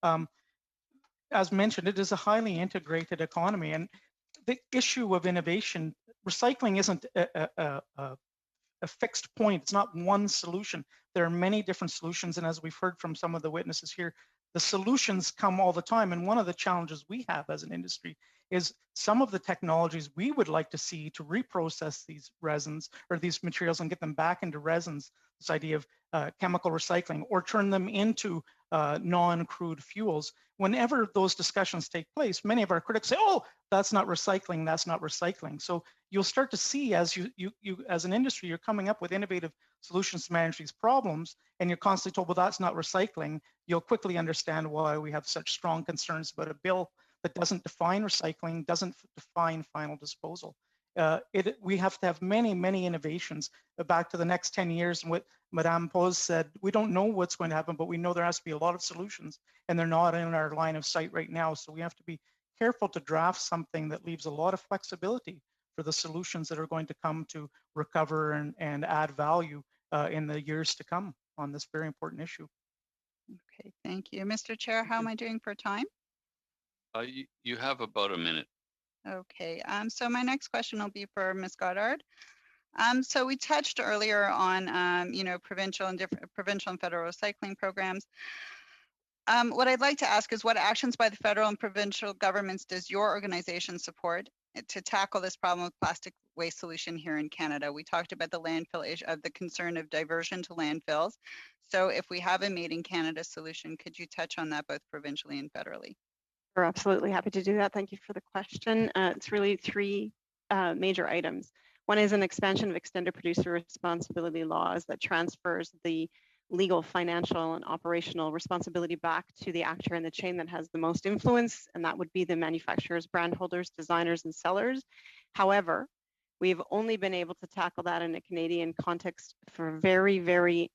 2%. As mentioned, it is a highly integrated economy, and the issue of innovation, recycling isn't a fixed point. It's not one solution. There are many different solutions, and as we've heard from some of the witnesses here, the solutions come all the time. And one of the challenges we have as an industry is some of the technologies we would like to see to reprocess these resins or these materials and get them back into resins, this idea of chemical recycling, or turn them into non-crude fuels. Whenever those discussions take place, many of our critics say, oh, that's not recycling, that's not recycling. So you'll start to see as you as an industry, you're coming up with innovative solutions to manage these problems, and you're constantly told, well, that's not recycling. You'll quickly understand why we have such strong concerns about a bill that doesn't define recycling, doesn't define final disposal. We have to have many, many innovations back to the next 10 years. And what Madame Pose said, we don't know what's going to happen, but we know there has to be a lot of solutions, and they're not in our line of sight right now. So we have to be careful to draft something that leaves a lot of flexibility for the solutions that are going to come to recover and add value in the years to come on this very important issue. Okay, thank you. Mr. Chair, how am I doing for time? You have about a minute. Okay, so my next question will be for Ms. Goddard. So we touched earlier on, provincial and federal recycling programs. What I'd like to ask is, what actions by the federal and provincial governments does your organization support to tackle this problem of plastic waste solution here in Canada? We talked about the landfill issue, of the concern of diversion to landfills. So if we have a Made in Canada solution, could you touch on that both provincially and federally? We're absolutely happy to do that. Thank you for the question. It's really three major items. One is an expansion of extended producer responsibility laws that transfers the legal, financial, and operational responsibility back to the actor in the chain that has the most influence, and that would be the manufacturers, brand holders, designers, and sellers. However, we've only been able to tackle that in a Canadian context for very, very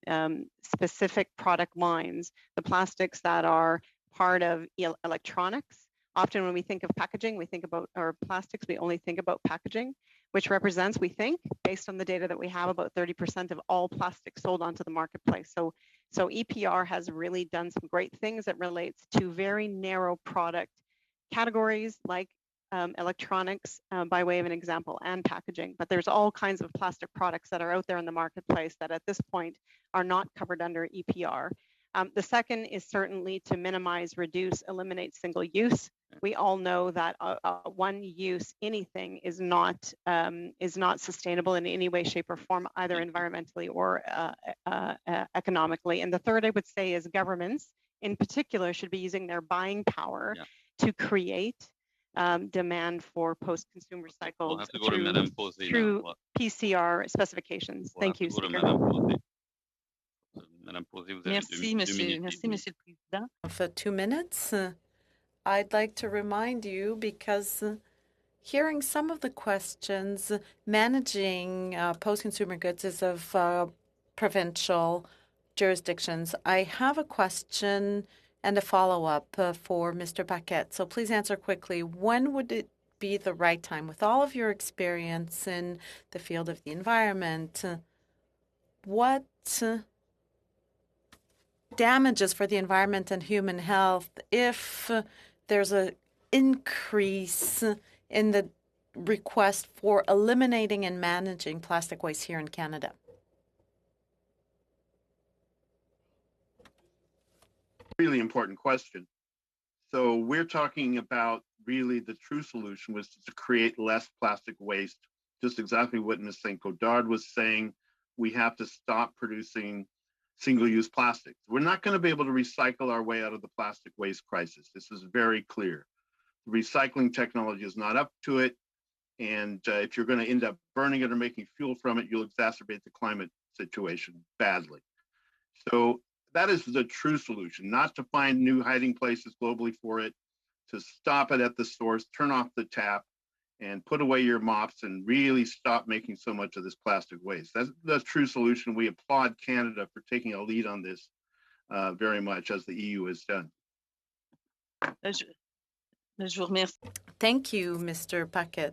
specific product lines, the plastics that are part of electronics. Often when we think of packaging, we think about, or plastics, we only think about packaging, which represents, we think, based on the data that we have, about 30% of all plastic sold onto the marketplace. So EPR has really done some great things that relates to very narrow product categories like electronics, by way of an example, and packaging. But there's all kinds of plastic products that are out there in the marketplace that at this point are not covered under EPR. The second is certainly to minimize, reduce, eliminate single use. We all know that one use anything is not sustainable in any way, shape, or form, either environmentally or economically. And the third I would say is governments in particular should be using their buying power to create demand for post-consumer cycles through PCR specifications. Thank you, Speaker. Merci, Monsieur le Président. For 2 minutes, I'd like to remind you, because hearing some of the questions, managing post-consumer goods is of provincial jurisdictions. I have a question and a follow-up for Mr. Paquette. So please answer quickly. When would it be the right time, with all of your experience in the field of the environment, what damages for the environment and human health if there's an increase in the request for eliminating and managing plastic waste here in Canada? Really important question. So we're talking about really the true solution was to create less plastic waste, just exactly what Ms. St. Goddard was saying. We have to stop producing single-use plastics. We're not going to be able to recycle our way out of the plastic waste crisis. This is very clear. The recycling technology is not up to it. And if you're going to end up burning it or making fuel from it, you'll exacerbate the climate situation badly. So that is the true solution, not to find new hiding places globally for it, to stop it at the source, turn off the tap, and put away your mops and really stop making so much of this plastic waste. That's the true solution. We applaud Canada for taking a lead on this very much, as the EU has done. Thank you, Mr. Paquet.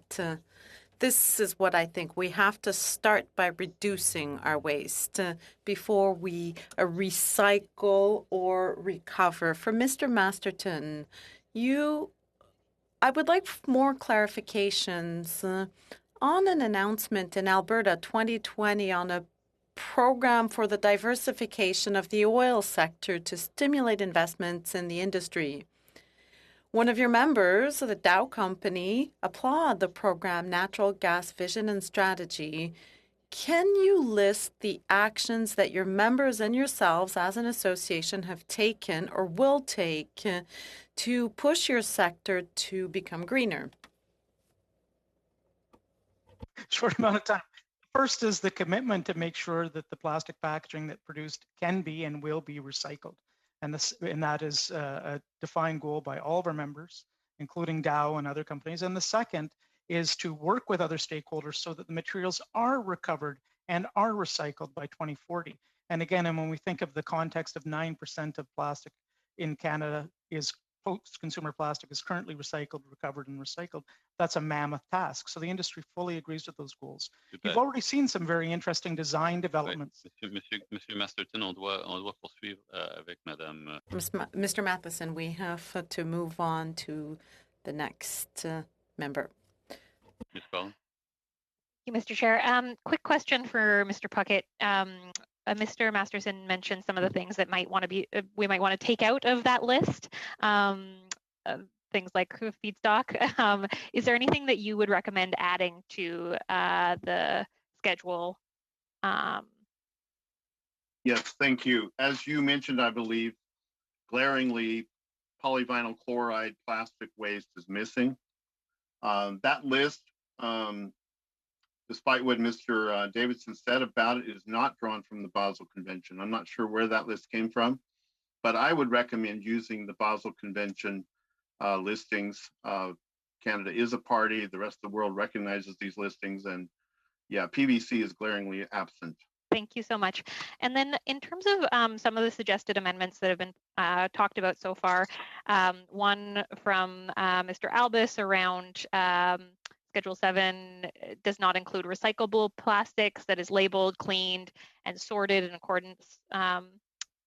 This is what I think. We have to start by reducing our waste before we recycle or recover. For Mr. Masterton, I would like more clarifications on an announcement in Alberta 2020 on a program for the diversification of the oil sector to stimulate investments in the industry. One of your members of the Dow Company applaud the program Natural Gas Vision and Strategy. Can you list the actions that your members and yourselves as an association have taken or will take to push your sector to become greener? Short amount of time. First is the commitment to make sure that the plastic packaging that produced can be and will be recycled. And that is a defined goal by all of our members, including Dow and other companies. And the second is to work with other stakeholders so that the materials are recovered and are recycled by 2040. And again, and when we think of the context of 9% of plastic in Canada is post-consumer plastic is currently recycled, recovered, and recycled, that's a mammoth task. So the industry fully agrees with those goals. You've already seen some very interesting design developments. Monsieur Masterton, on doit poursuivre avec Madame. Mr. Matheson, we have to move on to the next member. Ms. Collins. Thank you, Mr. Chair. Quick question for Mr. Puckett. Mr. Masterson mentioned some of the things that we might want to take out of that list, things like feedstock. Is there anything that you would recommend adding to the schedule? Yes, thank you. As you mentioned, I believe, glaringly, polyvinyl chloride plastic waste is missing. That list, despite what Mr. Davidson said about it, is not drawn from the Basel Convention. I'm not sure where that list came from, but I would recommend using the Basel Convention listings. Canada is a party. The rest of the world recognizes these listings, and yeah, PVC is glaringly absent. Thank you so much. And then in terms of some of the suggested amendments that have been talked about so far, one from Mr. Albus around Schedule 7 does not include recyclable plastics that is labeled, cleaned, and sorted in accordance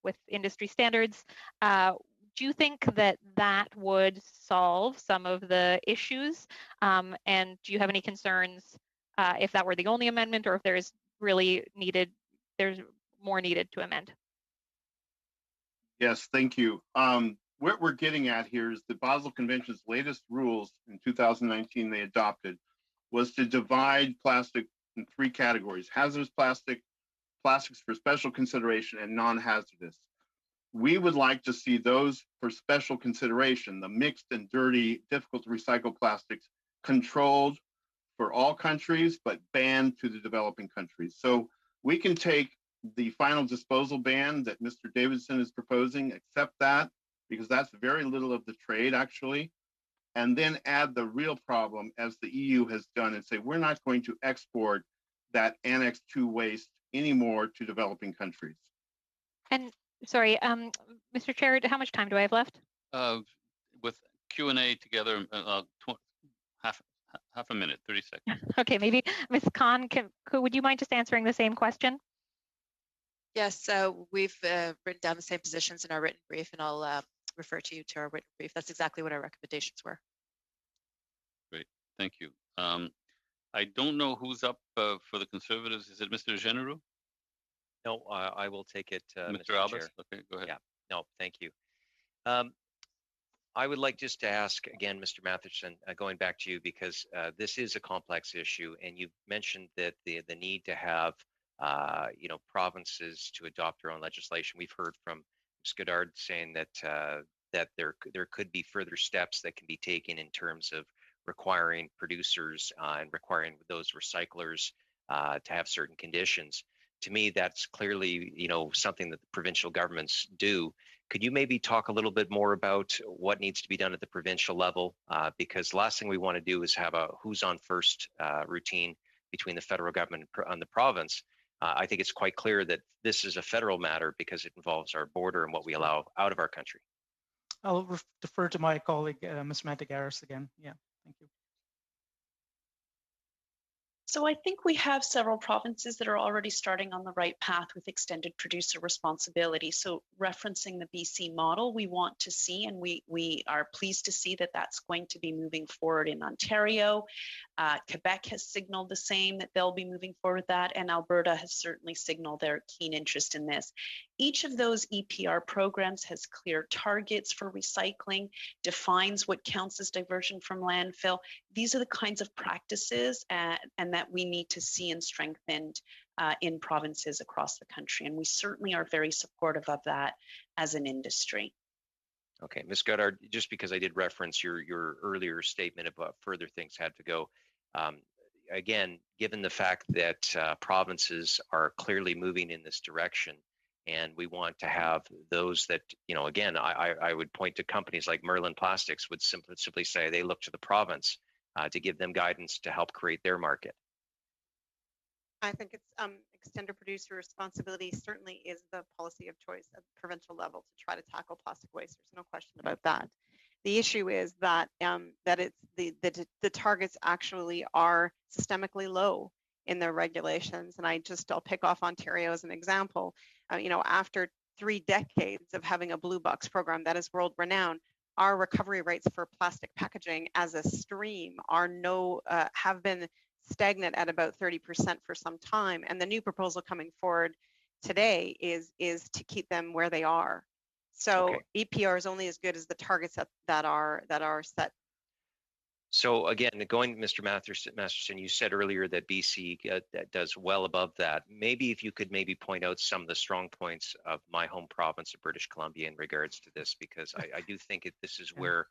with industry standards. Do you think that that would solve some of the issues? And do you have any concerns if that were the only amendment, or if there's more needed to amend? Yes, thank you. What we're getting at here is the Basel Convention's latest rules in 2019 they adopted was to divide plastic in 3 categories: hazardous plastic, plastics for special consideration, and non-hazardous. We would like to see those for special consideration, the mixed and dirty, difficult to recycle plastics, controlled for all countries, but banned to the developing countries. So we can take the final disposal ban that Mr. Davidson is proposing, accept that, because that's very little of the trade actually, and then add the real problem as the EU has done and say, we're not going to export that Annex II waste anymore to developing countries. And sorry, Mr. Chair, how much time do I have left? With Q&A together, half a minute, 30 seconds. Okay, maybe Ms. Khan, would you mind just answering the same question? Yes, we've written down the same positions in our written brief, and I'll refer to you to our written brief. That's exactly what our recommendations were. Great, thank you. I don't know who's up for the Conservatives. Is it Mr. Genereux? No, I will take it, Mr. Albus? Okay, go ahead. Yeah, no, thank you. I would like just to ask again, Mr. Matheson, going back to you, because this is a complex issue, and you've mentioned that the need to have provinces to adopt their own legislation. We've heard from Ms. Goddard saying that that there could be further steps that can be taken in terms of requiring producers and requiring those recyclers to have certain conditions. To me, that's clearly something that the provincial governments do. Could you maybe talk a little bit more about what needs to be done at the provincial level? Because the last thing we want to do is have a who's on first routine between the federal government and the province. I think it's quite clear that this is a federal matter because it involves our border and what we allow out of our country. I'll defer to my colleague, Ms. Mantegaris again. Yeah, thank you. So I think we have several provinces that are already starting on the right path with extended producer responsibility. So referencing the BC model, we want to see, and we are pleased to see that that's going to be moving forward in Ontario. Quebec has signaled the same, that they'll be moving forward with that, and Alberta has certainly signaled their keen interest in this. Each of those EPR programs has clear targets for recycling, defines what counts as diversion from landfill. These are the kinds of practices and that we need to see and strengthened in provinces across the country. And we certainly are very supportive of that as an industry. Okay, Ms. Goddard, just because I did reference your earlier statement about further things had to go, again, given the fact that provinces are clearly moving in this direction, and we want to have those that, you know, again, I would point to companies like Merlin Plastics would simply say they look to the province to give them guidance to help create their market. I think it's extended producer responsibility certainly is the policy of choice at the provincial level to try to tackle plastic waste. There's no question about that. The issue is that that it's the targets actually are systemically low in their regulations, and I'll pick off Ontario as an example. You know, after 3 decades of having a blue box program that is world renowned, our recovery rates for plastic packaging as a stream are have been stagnant at about 30% for some time, and the new proposal coming forward today is to keep them where they are. So okay. EPR is only as good as the targets that are set. So again, going, Mr. Masterson, you said earlier that BC does well above that. Maybe if you could maybe point out some of the strong points of my home province of British Columbia in regards to this, because I do think this is where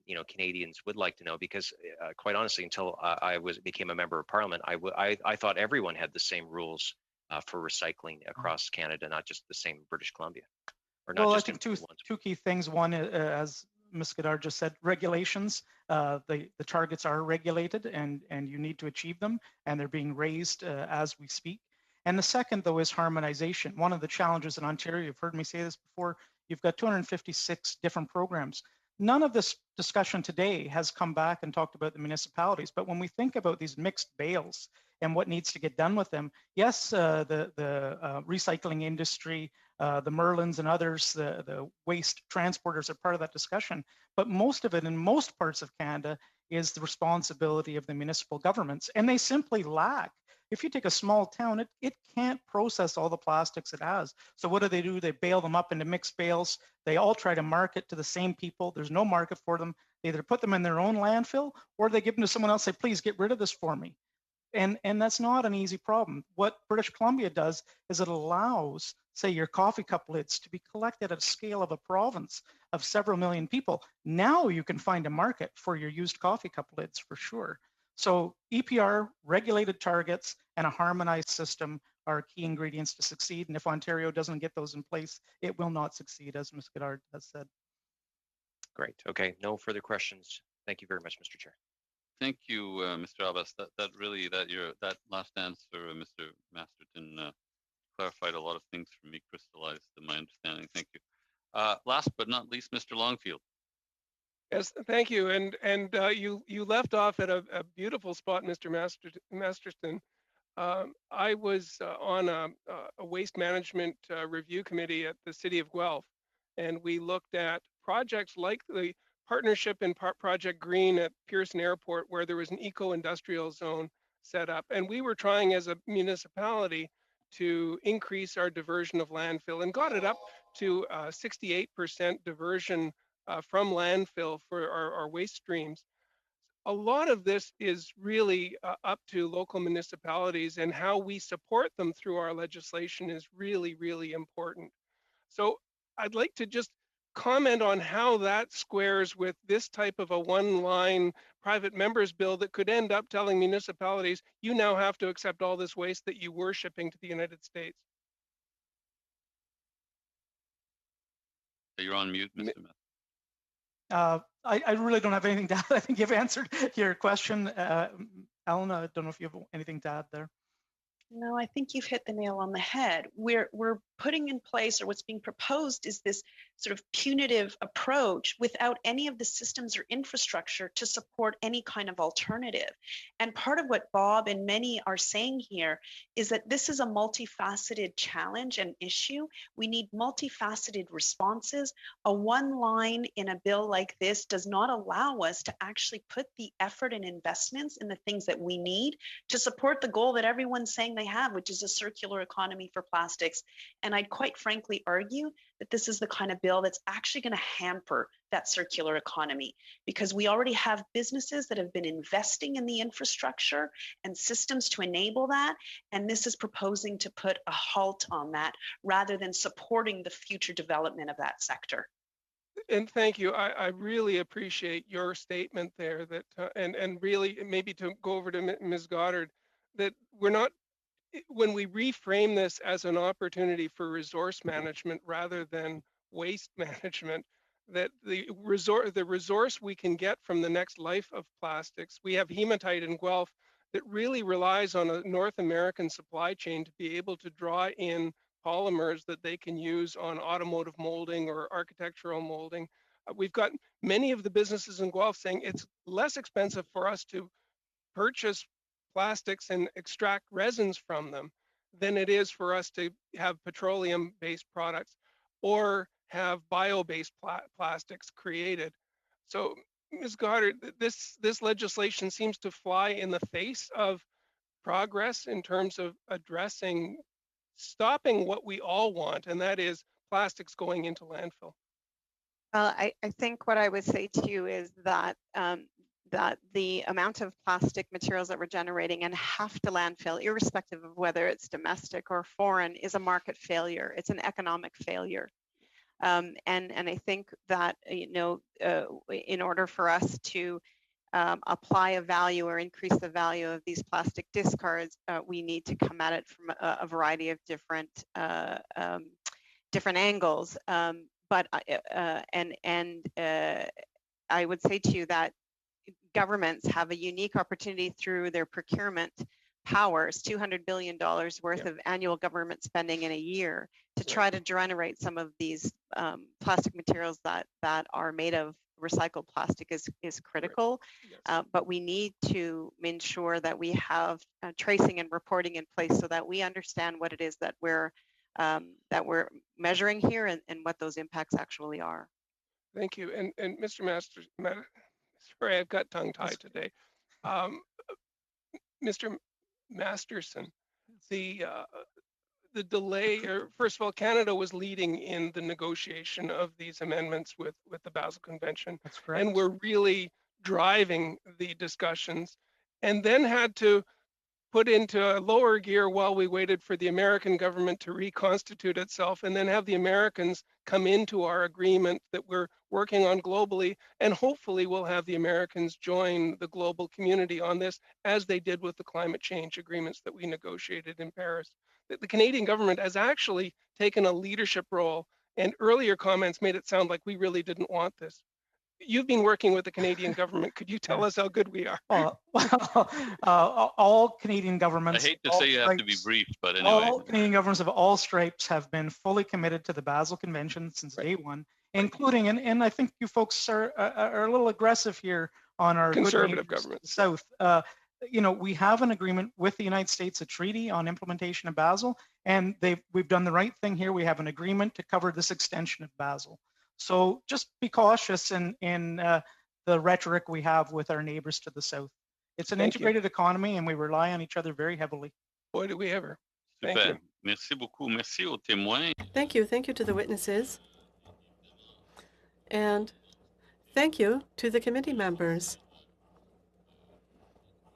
you know, Canadians would like to know, because quite honestly, until I became a member of Parliament, I thought everyone had the same rules for recycling across Canada, not just the same in British Columbia. Or not well, just I think two key things. One, as Ms. Goddard just said, regulations. The targets are regulated, and you need to achieve them, and they're being raised as we speak. And the second, though, is harmonization. One of the challenges in Ontario, you've heard me say this before, you've got 256 different programs. None of this discussion today has come back and talked about the municipalities, but when we think about these mixed bales and what needs to get done with them, yes, the recycling industry, the Merlins and others, the waste transporters are part of that discussion, but most of it in most parts of Canada is the responsibility of the municipal governments, and they simply lack. If you take a small town, it can't process all the plastics it has. So what do? They bale them up into mixed bales. They all try to market to the same people. There's no market for them. They either put them in their own landfill or they give them to someone else, say, please get rid of this for me. And that's not an easy problem. What British Columbia does is it allows, say, your coffee cup lids to be collected at a scale of a province of several million people. Now you can find a market for your used coffee cup lids for sure. So EPR, regulated targets, and a harmonized system are key ingredients to succeed. And if Ontario doesn't get those in place, it will not succeed, as Ms. Goddard has said. Great. Okay. No further questions. Thank you very much, Mr. Chair. Thank you, Mr. Abbas. That last answer, Mr. Masterton, clarified a lot of things for me, crystallized my understanding. Thank you. Last but not least, Mr. Longfield. Yes, thank you. And you left off at a beautiful spot, Mr. Masterton. I was on a waste management review committee at the City of Guelph, and we looked at projects like the partnership in Project Green at Pearson Airport, where there was an eco-industrial zone set up. And we were trying as a municipality to increase our diversion of landfill and got it up to 68% diversion from landfill for our waste streams. A lot of this is really up to local municipalities, and how we support them through our legislation is really, really important. So I'd like to just comment on how that squares with this type of a one-line private members bill that could end up telling municipalities, you now have to accept all this waste that you were shipping to the United States. You're on mute, Mr. Matheson. I really don't have anything to add. I think you've answered your question. Ellen, I don't know if you have anything to add there. No, I think you've hit the nail on the head. We're putting in place, or what's being proposed is this sort of punitive approach without any of the systems or infrastructure to support any kind of alternative. And part of what Bob and many are saying here is that this is a multifaceted challenge and issue. We need multifaceted responses. A one line in a bill like this does not allow us to actually put the effort and investments in the things that we need to support the goal that everyone's saying they have, which is a circular economy for plastics. And I'd quite frankly argue that this is the kind of bill that's actually going to hamper that circular economy, because we already have businesses that have been investing in the infrastructure and systems to enable that. And this is proposing to put a halt on that rather than supporting the future development of that sector. And thank you. I really appreciate your statement there, that and really maybe to go over to Ms. Goddard, that we're not, when we reframe this as an opportunity for resource management rather than waste management, that the resource we can get from the next life of plastics, we have hematite in Guelph that really relies on a North American supply chain to be able to draw in polymers that they can use on automotive molding or architectural molding. We've got many of the businesses in Guelph saying it's less expensive for us to purchase plastics and extract resins from them than it is for us to have petroleum-based products or have bio-based plastics created. So, Ms. Goddard, this legislation seems to fly in the face of progress in terms of stopping what we all want, and that is plastics going into landfill. Well, I think what I would say to you is that that the amount of plastic materials that we're generating and have to landfill, irrespective of whether it's domestic or foreign, is a market failure. It's an economic failure. And I think that, in order for us to apply a value or increase the value of these plastic discards, we need to come at it from a variety of different angles. But I would say to you that governments have a unique opportunity through their procurement powers, $200 billion worth of annual government spending in a year, to try to generate some of these plastic materials that are made of recycled plastic is critical. But we need to ensure that we have tracing and reporting in place so that we understand what it is that we're measuring here and what those impacts actually are. Thank you. And Mr. Masters, sorry, I've got tongue-tied today. Mr. Masterson, the delay, or first of all, Canada was leading in the negotiation of these amendments with the Basel Convention. That's correct. And we're really driving the discussions, and then had to put into a lower gear while we waited for the American government to reconstitute itself, and then have the Americans come into our agreement that we're working on globally, and hopefully we'll have the Americans join the global community on this, as they did with the climate change agreements that we negotiated in Paris. The Canadian government has actually taken a leadership role, and earlier comments made it sound like we really didn't want this. You've been working with the Canadian government. Could you tell us how good we are? All Canadian governments. I hate to say you have to be brief, but anyway. All Canadian governments of all stripes have been fully committed to the Basel Convention since day one, including, and I think you folks are a little aggressive here on our conservative government South. We have an agreement with the United States, a treaty on implementation of Basel, and we've done the right thing here. We have an agreement to cover this extension of Basel. So just be cautious in the rhetoric we have with our neighbors to the south. It's an integrated economy, and we rely on each other very heavily. Boy, do we ever. Thank you. Merci beaucoup. Merci aux témoins. Thank you. Thank you to the witnesses. And thank you to the committee members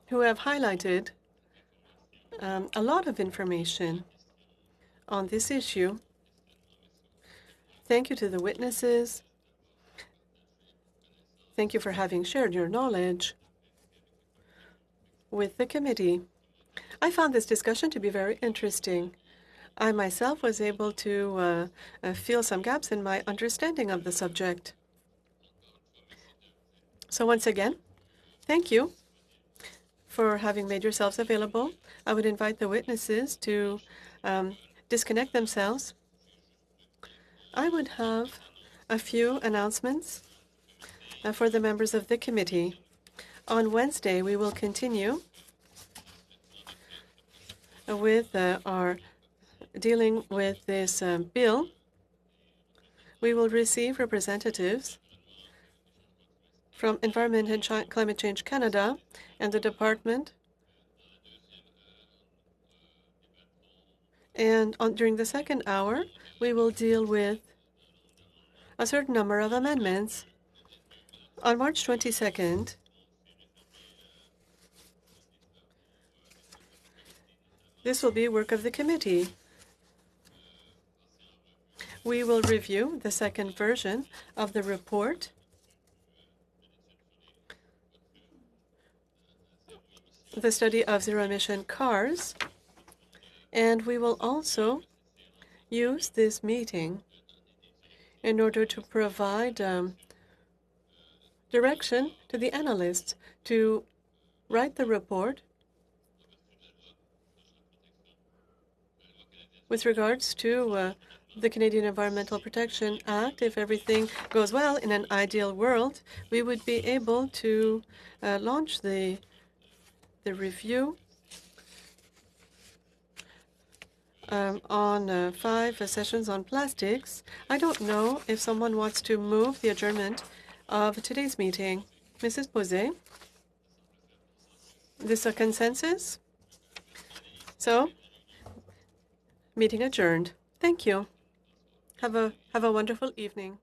who have highlighted a lot of information on this issue. Thank you to the witnesses. Thank you for having shared your knowledge with the committee. I found this discussion to be very interesting. I myself was able to fill some gaps in my understanding of the subject. So once again, thank you for having made yourselves available. I would invite the witnesses to disconnect themselves. I would have a few announcements for the members of the committee. On Wednesday, we will continue with our dealing with this bill. We will receive representatives from Environment and Climate Change Canada and the Department. And during the second hour, we will deal with a certain number of amendments. On March 22nd, this will be work of the committee. We will review the second version of the report the study of zero-emission cars, and we will also use this meeting in order to provide direction to the analysts to write the report with regards to the Canadian Environmental Protection Act. If everything goes well in an ideal world, we would be able to launch the review on 5 sessions on plastics. I don't know if someone wants to move the adjournment of today's meeting. Mrs. Posey, this a consensus? So, meeting adjourned. Thank you. Have a wonderful evening.